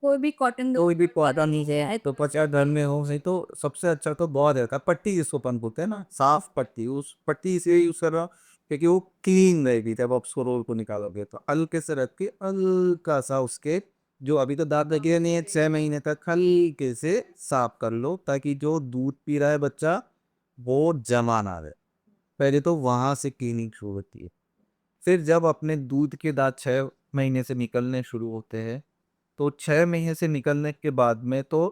कोई भी कॉटन कोई भी क्वाटा नीचे है तो 50 घर में हो सही, तो सबसे अच्छा तो गॉज रहता है। पट्टी जिसको अपन बोलते हैं ना, साफ पट्टी, उस पट्टी इसलिए यूज कर रहा हूँ क्योंकि वो क्लीन रहेगी, जब आप उसको रोल को निकालोगे तो हल्के से रख के हल्का सा उसके जो अभी तो दांत लगे नहीं है 6 महीने तक हल्के से साफ कर लो, ताकि जो दूध पी रहा है बच्चा वो जमा ना रहे। पहले तो वहां से क्लीनिंग शुरू होती है। फिर जब अपने दूध के दांत 6 महीने से निकलने शुरू होते हैं, तो 6 महीने से निकलने के बाद में तो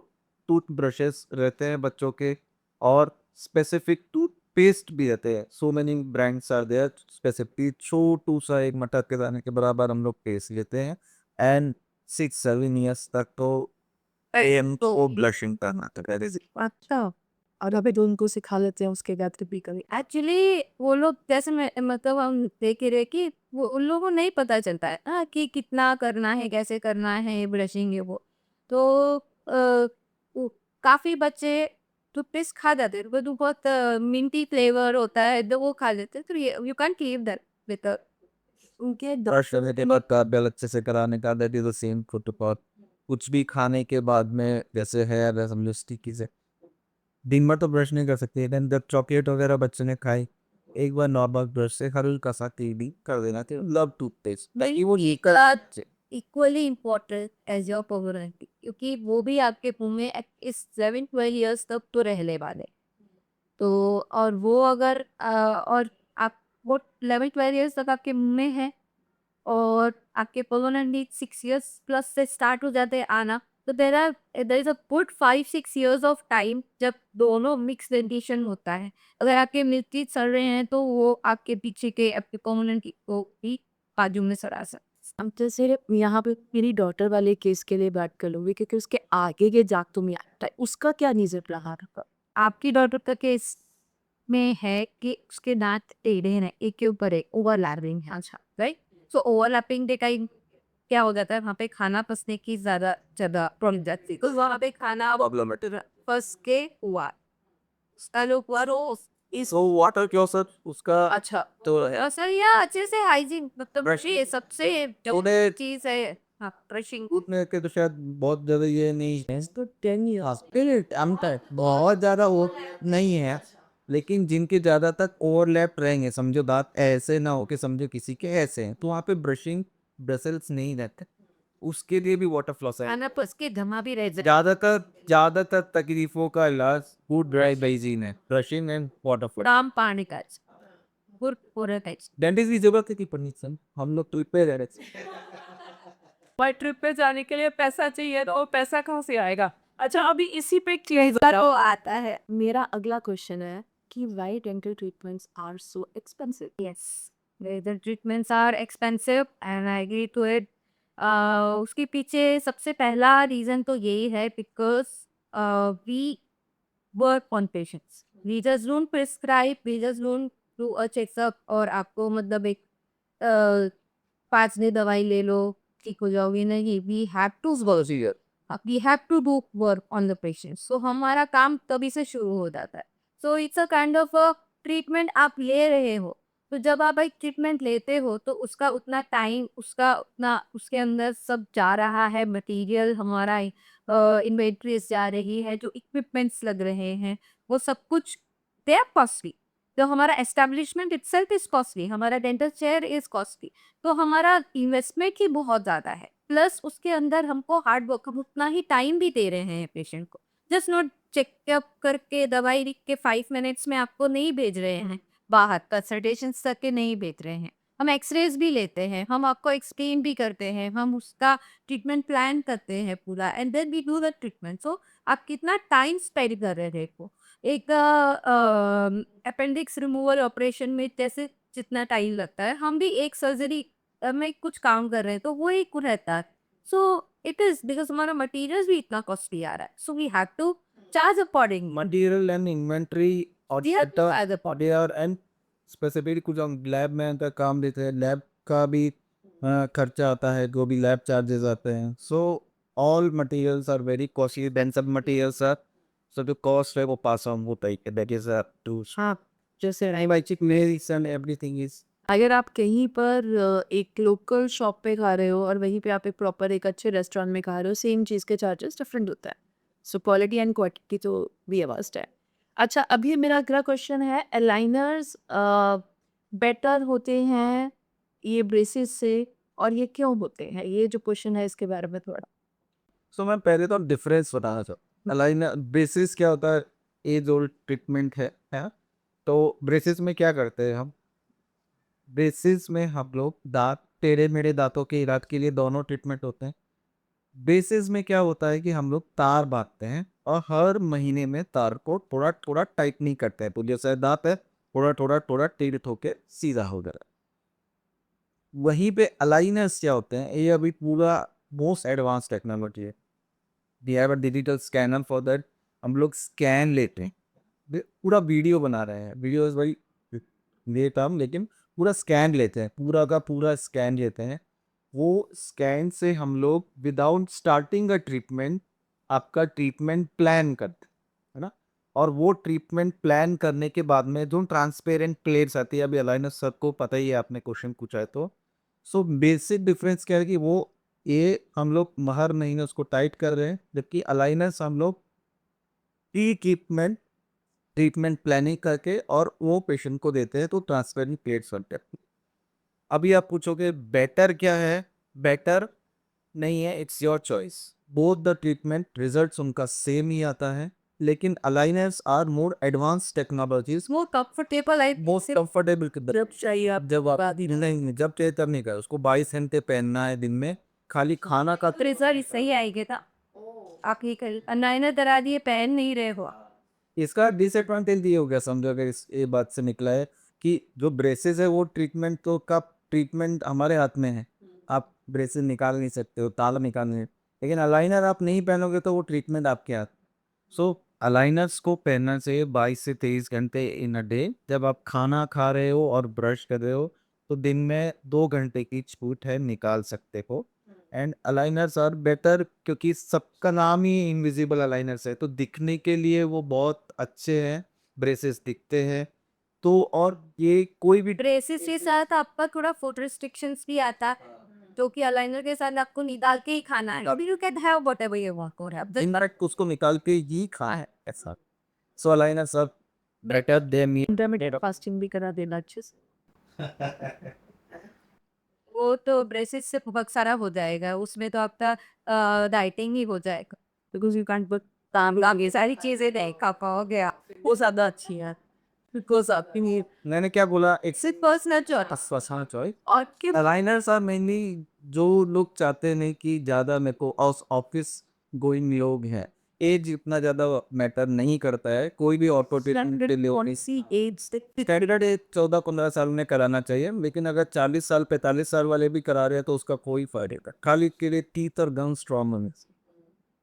टूथ ब्रशेस रहते हैं बच्चों के, और स्पेसिफिक टूथ पेस्ट भी रहते हैं। So many brands are there, specifically छोटू सा एक मटर के दाने के बराबर हम लोग पेस्ट लेते हैं। एंड 6-7 ईयर्स तक तो एम को ब्लशिंग करना था। अच्छा, और अभी जो उनको सिखा लेते हैं उसके बाद भी कभी एक्चुअली वो लोग जैसे मैं मतलब हम देख ही रहे कि वो उन लोगों को नहीं पता चलता है कि कितना करना है, कैसे करना है ब्रशिंग ये वो। तो काफ़ी बच्चे टूथपेस्ट खा जाते हैं, वो तो बहुत मिंटी फ्लेवर होता है तो वो खा लेते हैं, तो you can keep that with उनके ब्रश करने के बाद का बेल अच्छे से कराने का, that is the same protocol. कुछ भी खाने के बाद में जैसे है समझो स्टिकी से दिन भर तो ब्रश नहीं कर सकते, देन जब चॉकलेट वगैरह बच्चे ने खाई, एक बार नॉर्मल ब्रश से हल्का सा क्लीनिंग कर देना कि लव टूथपेस्ट नहीं वो ये कर equally important as your permanently, क्योंकि वो भी आपके मुंह में इस 7-12 ईयर्स तक तो रहने वाले। तो और वो अगर और आप वो 11-12 ईयर्स तक आपके मुंह में है और आपके पर्मनेंटली 6 ईयर्स प्लस से स्टार्ट हो जाते हैं आना, तो there is a good 5-6 years of time जब दोनों मिक्स डेंटिशन होता है। अगर आपके मिल्क टीथ सड़ रहे हैं तो वो आपके पीछे के आपके पर्मनेंट को भी बाजू में सड़ा सकते। हम जैसे यहाँ पे मेरी डॉटर वाले केस के लिए बात कर लूँगी, क्योंकि उसके आगे के दांतों में आता है, उसका क्या नीज़े रहा था? आपकी डॉटर का केस में है कि उसके दांत टेढ़े हैं, एक के ऊपर एक ओवरलैपिंग है। अच्छा, राइट। सो ओवरलैपिंग के टाइम क्या हो जाता है, वहाँ पे खाना फंसने की ज़्यादा ज़्यादा प्रॉब्लम जाती है, तो वहाँ पे खाना प्रॉब्लम फंस के हुआ लोग हुआ रोज इस सो वाटर क्यों सर उसका अच्छा तो सर या अच्छे से हाइजीन मतलब Brushing. ये सबसे उन्हें चीज़ है। हाँ, ब्रशिंग उतने के तो शायद बहुत ज़्यादा ये नहीं है, तो 10 years स्पिरिट अंतर बहुत ज़्यादा वो नहीं है। लेकिन जिनके ज़्यादा तक ओवरलैप रहेंगे, समझो दांत ऐसे ना हो कि समझो किसी के ऐसे हैं, तो वहाँ पे ब्रशिंग ब्रसल्स नहीं रहते, उसके लिए भी वाटर फ्लॉस है। खाना फंस के जमा भी रह जाए। ज़्यादातर तकलीफों का इलाज फूड ड्राई हाइजीन है, brushing and water floss. Ram पानी का पूरा काज डेंटिस्ट की जरूरत है कि परमिशन, हम लोग ट्रिप पे रह रहे थे। पर ट्रिप पे जाने के लिए पैसा चाहिए, तो वो पैसा कहाँ से आएगा? अच्छा, अभी इसी पे क्लियर तो आता है। मेरा अगला क्वेश्चन है कि why dental treatments are so expensive? Yes, the treatments are expensive and I agree to it. उसके पीछे सबसे पहला रीज़न तो यही है because we work on patients, we just don't prescribe, we just don't do a checkup और आपको मतलब एक 5 दिन दवाई ले लो ठीक हो जाओगी, नहीं, we have to do work on the patient. So हमारा काम तभी से शुरू हो जाता है। So it's a kind of a treatment आप ले रहे हो, तो जब आप एक ट्रीटमेंट लेते हो तो उसका उतना टाइम, उसका उतना उसके अंदर सब जा रहा है, मटेरियल हमारा इन्वेंट्रीज जा रही है, जो इक्विपमेंट्स लग रहे हैं वो सब कुछ दे आर कॉस्टली। तो हमारा एस्टेब्लिशमेंट इटसेल्फ इज कॉस्टली, हमारा डेंटल चेयर इज कॉस्टली, तो हमारा इन्वेस्टमेंट ही बहुत ज़्यादा है। प्लस उसके अंदर हमको हार्ड वर्क, हम उतना ही टाइम भी दे रहे हैं पेशेंट को। जस्ट नॉट चेकअप करके दवाई लिख के 5 मिनट्स में आपको नहीं भेज रहे हैं बाहर, कंसल्टेशंस तक के नहीं भेज रहे हैं। हम एक्सरेज भी लेते हैं, हम आपको एक्सप्लेन भी करते हैं, हम उसका ट्रीटमेंट प्लान करते हैं पूरा and then we do the treatment. So आप कितना टाइम स्पेंड कर रहे हो एक अपेंडिक्स रिमूवल ऑपरेशन में, जैसे जितना टाइम लगता है हम भी एक सर्जरी में कुछ काम कर रहे हैं तो वो एक रहता है। सो इट इज बिकॉज हमारा मटेरियल भी इतना कॉस्टली आ रहा है, so we have to charge according. Material and inventory और We have to add the material and specifically कुछ हम लैब में अंदर काम देते हैं, लैब का भी खर्चा आता है, जो भी लैब चार्जेस आते हैं। So all materials are very costly, then सब मटेरियल्स आर, सो जो कॉस्ट है वो पास ऑन होता है, दैट इज टू हाँ, जैसे आई बाई चिक मेडिसिन एवरीथिंग इज। अगर आप कहीं पर एक लोकल शॉप पे खा रहे हो और वहीं पे आप एक प्रॉपर एक अच्छे रेस्टोरेंट में खा रहे हो, सेम चीज़ के चार्जेस डिफरेंट होता है। सो क्वालिटी एंड क्वांटिटी तो भी वास्ट है। अच्छा, अभी मेरा अगला क्वेश्चन है, अलाइनर्स बेटर होते हैं ये ब्रेसेस से, और ये क्यों होते हैं? ये जो क्वेश्चन है इसके बारे में थोड़ा सो मैं पहले तो डिफरेंस बताना चाहूँ। अलाइनर ब्रेसेस क्या होता है, एज ओल्ड ट्रीटमेंट है। तो ब्रेसेस में क्या करते हैं हम, ब्रेसेस में हम लोग दांत, टेढ़े मेढ़े दांतों के इलाज के लिए दोनों ट्रीटमेंट होते हैं। ब्रेसेस में क्या होता है कि हम लोग तार बांधते हैं और हर महीने में तार को थोड़ा थोड़ा टाइटनिंग करते हैं, तो जैसे दांत है थोड़ा थोड़ा थोड़ा टेढ़े होके सीधा हो गया। वहीं पे अलाइनर्स क्या होते हैं, ये अभी पूरा मोस्ट एडवांस टेक्नोलॉजी है। We have a digital scanner for that. हम लोग स्कैन लेते हैं, पूरा वीडियो बना रहे हैं, वीडियो इज वेरी लेट हम, लेकिन पूरा स्कैन लेते हैं, पूरा का पूरा स्कैन लेते हैं। वो स्कैन से हम लोग विदाउट स्टार्टिंग अ ट्रीटमेंट आपका ट्रीटमेंट प्लान करते हैं, है ना। और वो ट्रीटमेंट प्लान करने के बाद में जो ट्रांसपेरेंट प्लेट्स आती है, अभी अलाइनर सबको पता ही है, आपने क्वेश्चन पूछा है तो। सो बेसिक डिफरेंस क्या है कि वो, ये हम लोग हर महीने उसको टाइट कर रहे हैं, जबकि अलाइनर्स हम लोग प्री ट्रीटमेंट ट्रीटमेंट प्लानिंग करके और वो पेशेंट को देते हैं, तो ट्रांसपेरेंट प्लेट्स बनते हैं। अभी आप पूछोगे बेटर क्या है, बेटर नहीं है, it's your choice. Both the treatment results उनका सेम ही आता है, लेकिन aligners are more advance technologies, more comfortable I most comfortable. जब चाहिए आप जब आप नहीं, जब चाहे तब नहीं कर, उसको 22 घंटे पहनना है दिन में, खाली खाना का। रिजल्ट सही आएगा था। आप ये कर अनाइनर करा दिए, पहन नहीं रहे हो। इसका डिसएडवांटेज ये हो गया समझो, अगर इस ये बात से निकला है कि जो ब्रेसेस है वो ट्रीटमेंट तो का ट्रीटमेंट हमारे हाथ में है, आप ब्रेसेस निकाल नहीं सकते हो, ताला निकाल नहीं, लेकिन अलाइनर आप नहीं पहनोगे तो वो ट्रीटमेंट आपके हाथ। सो अलाइनर्स को पहनना चाहिए 22 से 23 घंटे इन अ डे। जब आप खाना खा रहे हो और ब्रश कर रहे हो तो दिन में 2 घंटे की छूट है, निकाल सकते हो। एंड अलाइनर्स आर बेटर क्योंकि सबका नाम ही इनविजिबल अलाइनर्स है, तो दिखने के लिए वो बहुत अच्छे हैं, ब्रेसेस दिखते हैं। तो और ये कोई भी ब्रेसेस के साथ आपका थोड़ा फूड रिस्ट्रिक्शंस भी आता है, जो कि अलाइनर के साथ आपको निकाल के ही खाना है। अभी you can have whatever you want और हैव द इनडायरेक्ट उसको निकाल के ही खा है ऐसा। सो अलाइनर्स आर बेटर दे मी। इंटरमीडिएट फास्टिंग भी करा देना अच्छे से। वो तो ब्रेसेस से बहुत सारा हो जाएगा, उसमें तो आपका डाइटिंग ही हो जाएगा। बिकॉज यू कैंट बट काम लागे सारी चीजें नहीं खा पाओगे आप। वो ज़्यादा अच्छी है, बिकॉज आपके लिए मैंने क्या बोला, इट्स सिर्फ पर्सनल चॉइस। Personal choice. और के अलाइनर्स आर मेनली जो लोग चाहते नहीं कि ज़्यादा मेरे को ऑफिस गोइंग लोग हैं, एज इतना ज़्यादा मैटर नहीं करता है, कोई भी कौन सी एज से स्टैंडर्ड एज 14-15 साल में कराना चाहिए, लेकिन अगर 40 साल 45 साल वाले भी करा रहे हैं तो उसका कोई फायदा नहीं। खाली के लिए टीथ और गम स्ट्रॉन्ग होने से,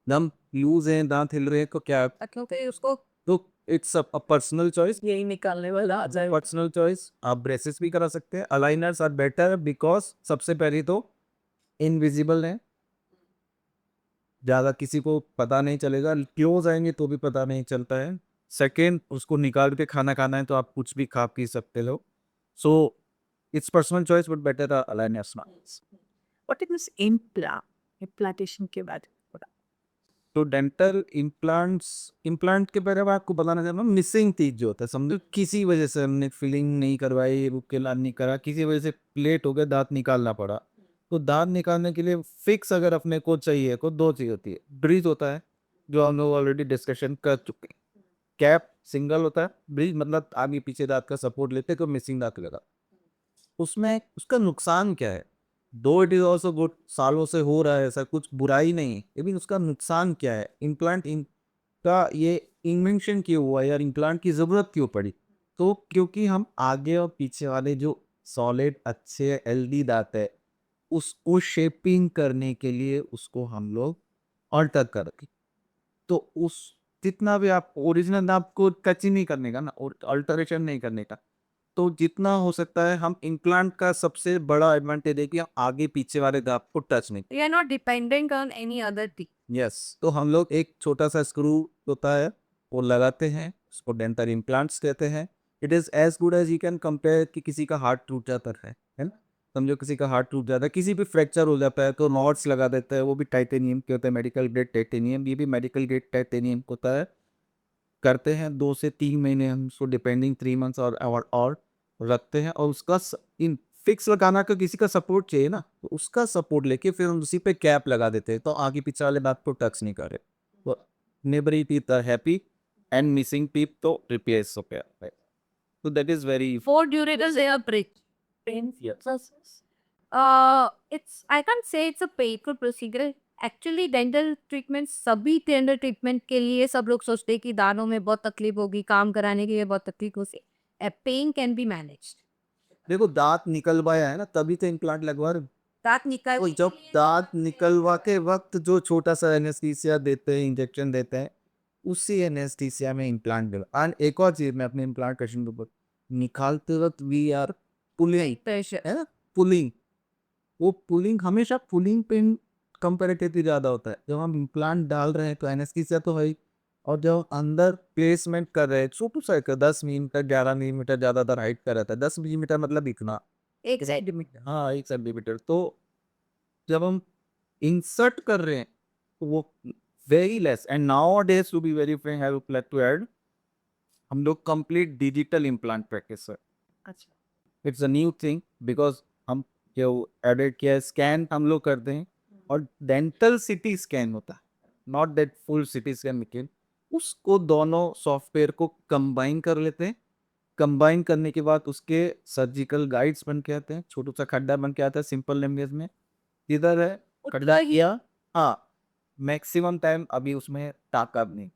दम लूज है, दांत हिल रहे हैं तो क्या, क्योंकि उसको तो इट्स अ पर्सनल चॉइस। यही निकालने वाला आ जाए। Personal choice. आप ब्रेसेस भी करा सकते हैं। अलाइनर्स आर बेटर बिकॉज सबसे पहले तो इनविजिबल है, ज़्यादा किसी को पता नहीं चलेगा, क्लोज आएंगे तो भी पता नहीं चलता है। सेकेंड, उसको निकाल के खाना खाना है तो आप कुछ भी खा पी सकते हो। So it's personal choice but better aligners. What is this implantation के बारे में थोड़ा। तो डेंटल इम्प्लांट्स, इम्प्लांट के बारे में आपको बताना चाहता हूँ, मिसिंग टीथ जो होता है, समझो किसी वजह से हमने फिलिंग नहीं करवाई, रुक के लाल नहीं करा, किसी वजह से प्लेट हो गया, दांत निकालना पड़ा। तो दांत निकालने के लिए फिक्स अगर अपने को चाहिए तो दो चीज़ होती है, ब्रिज होता है जो हम लोग ऑलरेडी डिस्कशन कर चुके हैं, कैप सिंगल होता है, ब्रिज मतलब आगे पीछे दांत का सपोर्ट लेते तो मिसिंग दांत लगा। उसमें उसका नुकसान क्या है, दो इट इज ऑल्सो गुड, सालों से हो रहा है, ऐसा कुछ बुराई नहीं है, लेकिन उसका नुकसान क्या है, इम्प्लांट का ये इन्वेंशन क्यों हुआ यार, इम्प्लांट की ज़रूरत क्यों पड़ी। तो क्योंकि हम आगे और पीछे वाले जो सॉलिड अच्छे हेल्दी दांत है उसको शेपिंग करने के लिए उसको हम लोग अल्टर करके, तो उस जितना भी आप ओरिजिनल दांत को टच ही नहीं करने का ना, और अल्टरेशन नहीं करने का, तो जितना हो सकता है हम इम्प्लांट का सबसे बड़ा एडवांटेज है कि हम आगे पीछे वाले दांत को टच नहीं। You are not dependent on any other thing. Yes, तो हम लोग एक छोटा सा स्क्रू होता है वो लगाते हैं, उसको डेंटल इम्प्लांट्स कहते हैं। It is as good as you can compare कि किसी का हार्ट टूट जाता है ना, समझो किसी का हार्ट टूट जाता है, किसी भी फ्रैक्चर हो जाता है तो नॉट्स लगा देता है, वो भी टाइटेनियम के होते हैं, मेडिकल ग्रेड टाइटेनियम, ये भी मेडिकल ग्रेड टाइटेनियम होता है। करते हैं 2 से 3 महीने हम उसको डिपेंडिंग 3 मंथ्स और रखते हैं, और उसका इन फिक्स लगाना का किसी का सपोर्ट चाहिए ना, तो उसका सपोर्ट लेके फिर हम उसी पे कैप लगा देते हैं, तो आगे पीछे वाले बात को टच नहीं करे। तो neighbouring teeth are happy and missing teeth तो रिप्लेस हो गया। तो that is very For durators, they are bridge. yes. It's I can't say it's a painful procedure. Actually dental treatment सभी डेंटल ट्रीटमेंट के लिए सब लोग सोचते हैं कि दानों में बहुत तकलीफ होगी, काम कराने के लिए बहुत तकलीफ होगी। Pain can be managed. देखो दांत निकलवाया है ना, तभी तो इम्प्लांट लगवा रहे हो। दांत निकाल तो जब दांत निकलवा के वक्त जो छोटा सा एनेस्थीसिया देते हैं, इंजेक्शन देते हैं, उसी एनेस्थीसिया में इम्प्लांट दिला। एंड एक और चीज मैं अपने इम्प्लांट पेशेंट के ऊपर निकालते वक्त वी आर पुलिंग, प्रेशर है ना, पुलिंग। वो पुलिंग हमेशा पुलिंग पेन कंपेरेटिवली ज्यादा होता है। जब हम इम्प्लांट डाल रहे हैं तो एनेस्थीसिया तो है ही, और जब अंदर प्लेसमेंट कर रहे हैं छोटू सा 10 मिलीमीटर 11 मिलीमीटर ज्यादातर हाइट का रहता है, 10 मिलीमीटर मतलब इतना, एक सेंटीमीटर। हाँ 1 सेंटीमीटर। तो जब हम इंसर्ट कर रहे हैं तो वो very less. And nowadays to be very frank have like to add, हम लोग कंप्लीट डिजिटल इम्प्लांट प्रैक्टिस है। अच्छा, it's a new thing because हम जो एडेड किया स्कैन हम लोग करते हैं, और डेंटल सिटी स्कैन होता है, not that full CT scan लेकिन उसको दोनों सॉफ्टवेयर को कंबाइन कर लेते हैं। कंबाइन करने के बाद उसके सर्जिकल गाइड्स बन के आते हैं, छोटा सा खड्डा बन के आता है सिंपल लैंग्वेज में, इधर है खड्डा किया, हाँ मैक्सिमम टाइम अभी उसमें टाका भी नहीं,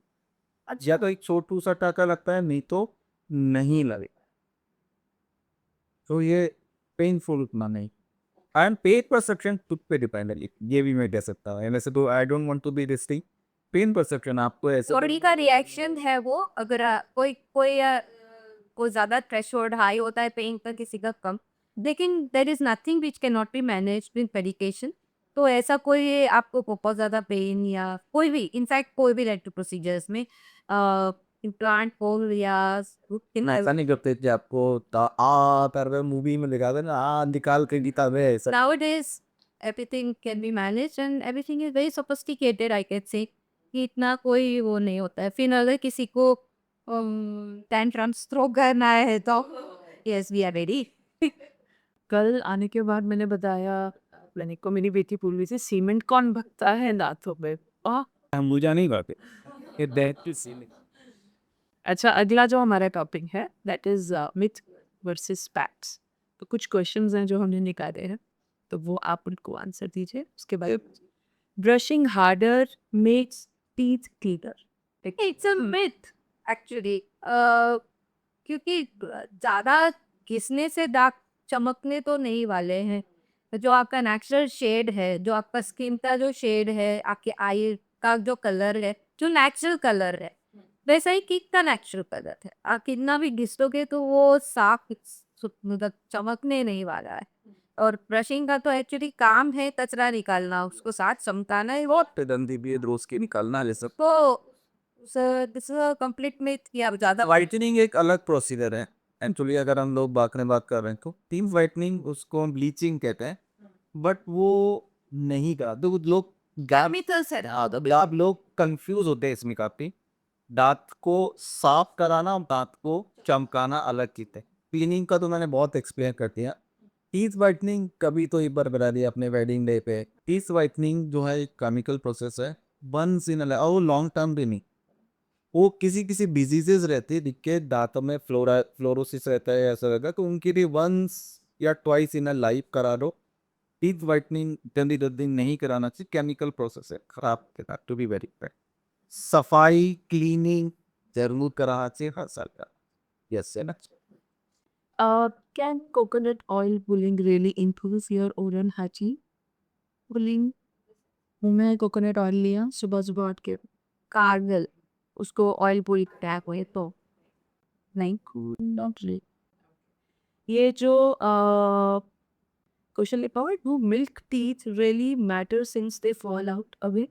या तो एक छोटू सा टाका लगता है, नहीं तो नहीं लगे। तो ये पेनफुल उतना नहीं। एंड पेन परसेप्शन खुद पे डिपेंड है, ये भी मैं कह सकता हूँ। वैसे तो I don't want to be distinct, pain perception आपको ऐसे बॉडी का रिएक्शन है वो, अगर कोई कोई कोई ज्यादा थ्रेशोल्ड हाई होता है पेन का, किसी का कम, लेकिन there is nothing which can not be manage with medication. तो ऐसा कोई आपको बहुत ज्यादा पेन या कोई भी इनफैक्ट कोई भी रेक्टल प्रोसीजर्स में इम्प्लांट होल या ऐसा नहीं करते थे आपको आ कर रहे मूवी में दिखा दे ना, आ निकाल के दिखा दे ऐसा। nowadays everything can be managed and everything is very sophisticated, I can say कि इतना कोई वो नहीं होता है। फिर अगर किसी को टेंट्रम्स थ्रो करना है तो यस वी आर रेडी। कल आने के बाद मैंने बताया मैंने को, मेरी बेटी पूछ रही थी सीमेंट कौन भगता है दांतों पे। हम मुझे नहीं करते ये दैट टू सी। अच्छा, अगला जो हमारा टॉपिक है that is myth versus facts. तो कुछ क्वेश्चंस हैं जो हमने निकाले हैं, तो वो आप उनको आंसर दीजिए। उसके बाद brushing harder makes teeth cleaner. It's a myth actually, क्योंकि ज़्यादा घिसने से दाग चमकने तो नहीं वाले हैं। जो आपका नेचुरल शेड है, जो आपका स्किन का जो शेड है, आपके आई का जो कलर है, जो नेचुरल कलर है, वैसा ही केक का नेचुरल कलर है। आप कितना भी घिस लोगे तो वो साफ मतलब चमकने नहीं वाला है। और ब्रशिंग का तो एक्चुअली काम है कचरा निकालना, उसको साथ चमकाना है वो। दंदी भी रोज के निकालना ये सब। तो this is a complete myth कि आप ज़्यादा वाइटनिंग एक अलग प्रोसीजर है एक्चुअली। अगर हम लोग बात कर रहे हैं तो टीम वाइटनिंग उसको हम ब्लीचिंग कहते हैं, बट वो नहीं करा तो लोग मिथस है। आप लोग कंफ्यूज होते हैं इसमें काफी। दांत को साफ कराना और दांत को चमकाना अलग चीज है। क्लीनिंग का तो मैंने बहुत एक्सप्लेन कर दिया। टीथ वाइटनिंग कभी तो एक बार बता दिया अपने वेडिंग डे पे। टीथ वाइटनिंग जो है एक केमिकल प्रोसेस है, वंस इन और वो लॉन्ग टर्म भी नहीं। वो किसी किसी डिजीजेस रहते हैं जिनके दांतों में फ्लोरोसिस रहता है, ऐसा रहता है, तो उनके लिए वंस या ट्वाइस इन अ लाइफ करा दो। टीथ वाइटनिंग जल्दी जल्दी नहीं कराना चाहिए, केमिकल प्रोसेस है, खराब के दांत टू बी वेरी फेयर। सफाई क्लीनिंग जरूर कराना चाहिए हर साल का। यस है ना। Can coconut oil pulling really improve your oral hygiene? Pulling, मुंह में कोकोनट ऑयल लिया सुबह सुबह उठ के, कार्गल उसको ऑयल पूरी टैप हुए तो नहीं, नॉट रियली। ये जो क्वेश्चन अबाउट वो milk teeth really matter since they fall out away?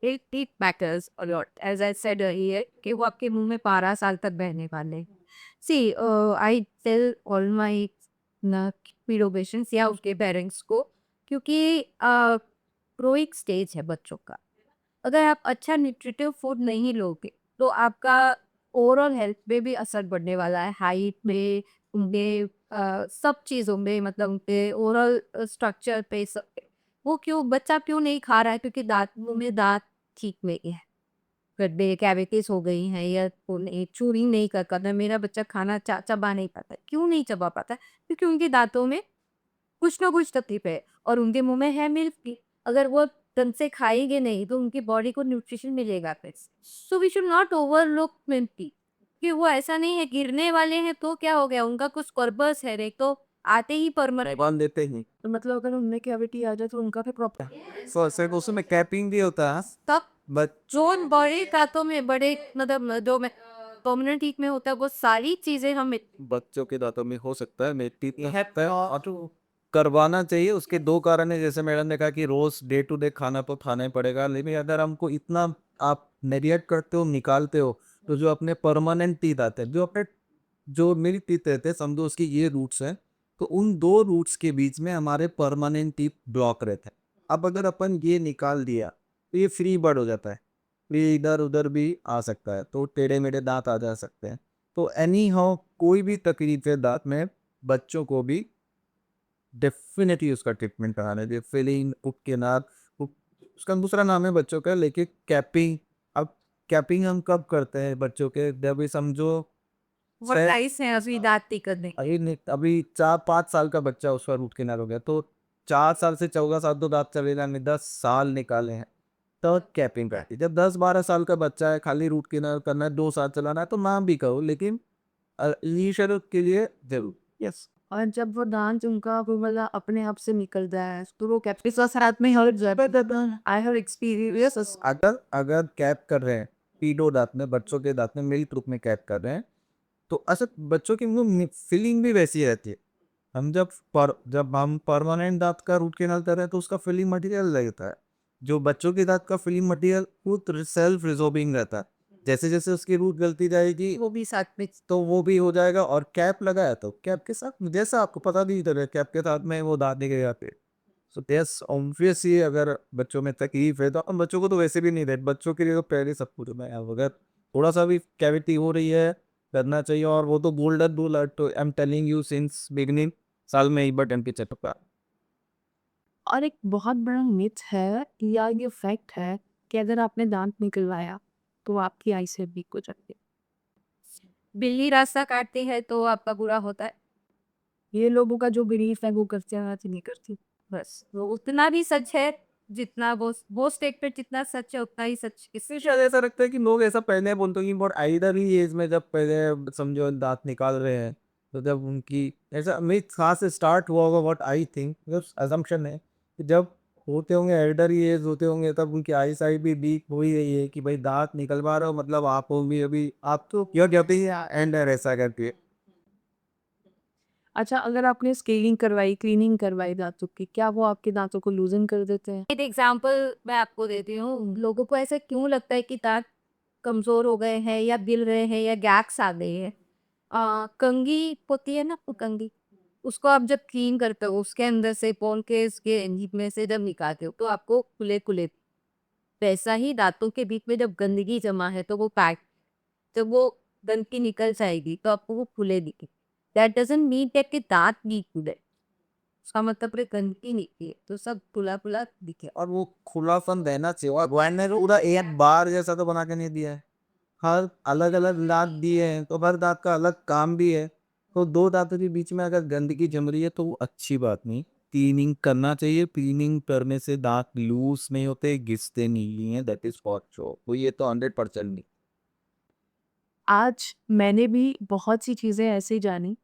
It it matters a lot, as I said earlier, कि वो आपके मुंह में 12 साल तक बहने वाले। See, I tell all my pedo patients या उसके पेरेंट्स को, क्योंकि ग्रोइंग स्टेज है बच्चों का। अगर आप अच्छा न्यूट्रिटिव फूड नहीं लोगे तो आपका ओवरऑल हेल्थ पे भी असर पड़ने वाला है, हाइट में, उनके सब चीज़ों में, मतलब उनके ओरल स्ट्रक्चर पे, सब पे। वो क्यों, बच्चा क्यों नहीं खा रहा है? क्योंकि मुँह में दाँत ठीक नहीं है। गड्ढे, कैविटीज़ हो गई हैं, या वो नहीं, चूरिंग नहीं कर पाता। मेरा बच्चा खाना चबा नहीं पाता है। क्यों नहीं चबा पाता है? क्योंकि उनके दाँतों में कुछ ना कुछ तकलीफ है, और उनके मुँह में है मिल्क टी। अगर वो ढंग से खाएँगे नहीं तो उनकी बॉडी को न्यूट्रिशन मिलेगा कैसे? So we should not overlook milk tea, कि वो ऐसा नहीं है, गिरने वाले हैं तो क्या हो गया? उनका कुछ पर्पस है, एक तो आते ही परमानेंट। बांध देते ही तो मतलब अगर उनमें कैविटी आ जाए तो उनका फिर प्रॉपर सो सिर्फ उसमें कैपिंग भी होता है तब बट जो बड़े दाँतों में, बड़े मतलब जो में परमानेंट टीथ में होता है, वो सारी चीज़ें हम बच्चों के दांतों में हो सकता है मिट्टी है और तो करवाना चाहिए। उसके दो कारण है, जैसे मैडम ने कहा कि रोज डे टू डे खाना तो खाना ही पड़ेगा, लेकिन अगर हमको इतना आप नेग्लेक्ट करते हो, निकालते हो, तो जो अपने परमानेंट टीथ आते हैं, जो अपने जो मेरी टीथ रहते हैं, समझो उसकी ये रूट्स हैं, तो उन दो रूट्स के बीच में हमारे परमानेंट टीथ ब्लॉक रहते हैं। अब अगर अपन ये निकाल दिया तो ये फ्री बर्ड हो जाता है, ये इधर उधर भी आ सकता है, तो टेढ़े मेढ़े दांत आ जा सकते हैं। तो एनी हाउ कोई भी तकलीफ है दांत में, बच्चों को भी डेफिनेटली उसका ट्रीटमेंट कराना चाहिए। फिलिंग, उप के नाक, उसका दूसरा नाम है बच्चों का, लेकिन कैपिंग। अब कैपिंग हम कब करते हैं बच्चों के? जब भी समझो वो राइस है अभी दाँत निकलने। अभी 4-5 साल का बच्चा, उसका रूट कैनाल हो गया, तो 4 साल से 14 साल तो दांत चले जाने, 10 साल निकाले हैं तो कैपिंग करती है। जब 10-12 साल का बच्चा है, खाली रूट कैनाल करना है, 2 साल चलाना है, तो नाम भी कहो, लेकिन इनिशियल के लिए जरूर। यस। और जब वो दांत उनका वो वाला अपने आप से निकलता है तो वो कैप्टिस का साथ में हर्ट जाता है। I have experience. अगर अगर कैप कर रहे हैं, पीडो दांत में, बच्चों के दांत में मिल्क रूप में कैप कर रहे हैं, तो असल बच्चों की वो फीलिंग भी वैसी रहती है। हम जब हम परमानेंट दांत का रूट कैनाल कर रहे हैं तो उसका फिलिंग मटेरियल रहता है। जो बच्चों के दांत का फिलिंग मटेरियल वो सेल्फ रिजॉर्बिंग रहता है। जैसे जैसे उसकी रूट गलती जाएगी वो भी साथ में। तो वो भी हो जाएगा। और कैप लगाया तो कैप के साथ, जैसा आपको पता नहीं चल कैप के साथ में वो दांत निकल जाते। सो यस ऑब्वियसली अगर बच्चों में तकलीफ है तो हम बच्चों को तो वैसे भी नहीं देते, बच्चों के लिए तो पहले सब कुछ है। अगर थोड़ा सा भी कैविटी हो रही है, करना चाहिए। और वो तो गोल्डन रूल है, तो I am telling you since beginning, साल में एक बार टेम्परेचर टपका। और एक बहुत बड़ा मिथ है या ये फैक्ट है कि अगर आपने दांत निकलवाया तो आपकी आई से वीक हो जाती है। बिल्ली रास्ता काटती है तो आपका बुरा होता है। ये लोगों का जो बिलीफ है वो करते हैं, आज नहीं करती। बस वो उतना भी सच है, जितना वो स्टेटमेंट जितना सच है उतना ही सच इससे शायद ऐसा लगता है कि लोग ऐसा पहले बोलते हैं कि बहुत आइदर ही एज में, जब पहले समझो दांत निकाल रहे हैं, तो जब उनकी ऐसा मेरी कहाँ से स्टार्ट हुआ होगा, व्हाट आई थिंक, अजम्पशन है कि जब होते होंगे एल्डर ही एज होते होंगे, तब उनकी आई साइड भी वीक हो ही रही है कि भाई दांत निकलवा रहे हो, मतलब आप हो भी अभी, आप तो क्यों कहते हैं एंड ऐसा करके। अच्छा, अगर आपने स्केलिंग करवाई, क्लीनिंग करवाई दांतों की, क्या वो आपके दांतों को लूजन कर देते हैं? एक एग्जांपल मैं आपको देती हूँ। लोगों को ऐसा क्यों लगता है कि दांत कमजोर हो गए हैं, या बिल रहे हैं, या गैप्स आ गए हैं? कंघी होती है ना, वो कंघी, उसको आप जब क्लीन करते हो, उसके अंदर से पोन के इसके जीभ में से जब निकालते हो तो आपको खुले खुले, वैसा ही दांतों के बीच में जब गंदगी जमा है तो वो पैक, जब वो गंदगी निकल जाएगी तो आपको वो खुले दिखे। दैट डजंट मीन दैट कि दांत वीक हुए, उसका मतलब पूरे गंदगी निकली है तो सब खुला खुला दिखे। और वो खुलापन रहना चाहिए। और गवर्नर ने पूरा एक बार जैसा तो बना के नहीं दिया है, हर अलग अलग दांत दिए हैं, तो हर दांत का अलग काम भी है। तो दो दांतों के बीच में अगर गंदगी जम रही है तो वो अच्छी बात नहीं। क्लीनिंग करना चाहिए, क्लीनिंग करने से दांत लूज नहीं होते, घिसते नहीं है, दैट इज फॉर श्योर। तो ये तो 100% नहीं। आज मैंने भी बहुत सी चीज़ें ऐसी जानी,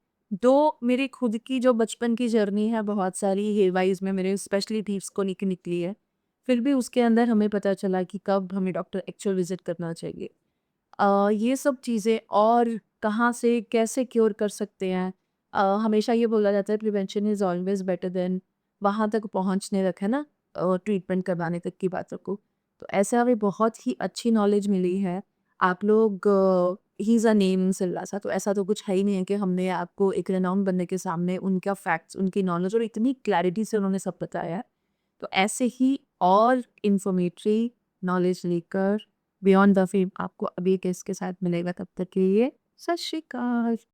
दो मेरी खुद की जो बचपन की जर्नी है, बहुत सारी हेवाइज में मेरे स्पेशली टीथ्स को निकली है। फिर भी उसके अंदर हमें पता चला कि कब हमें डॉक्टर एक्चुअल विजिट करना चाहिए। ये सब चीज़ें और कहाँ से कैसे क्योर कर सकते हैं। हमेशा ये बोला जाता है prevention is always better than वहाँ तक पहुँचने तक, है ना? ट्रीटमेंट करवाने तक की बातों को। तो ऐसे हमें बहुत ही अच्छी नॉलेज मिली है। आप लोग ही इज़ अ नेम सिल्लासा, तो ऐसा तो कुछ है ही नहीं है कि हमने आपको एक रेनॉन्ड बंदे के सामने उनका फैक्ट्स, उनकी नॉलेज और इतनी क्लैरिटी से उन्होंने सब बताया है। तो ऐसे ही और इन्फॉर्मेटरी नॉलेज लेकर बियॉन्ड द फेम आपको अभी के इसके साथ मिलेगा। तब तक के लिए सत श्री अकाल।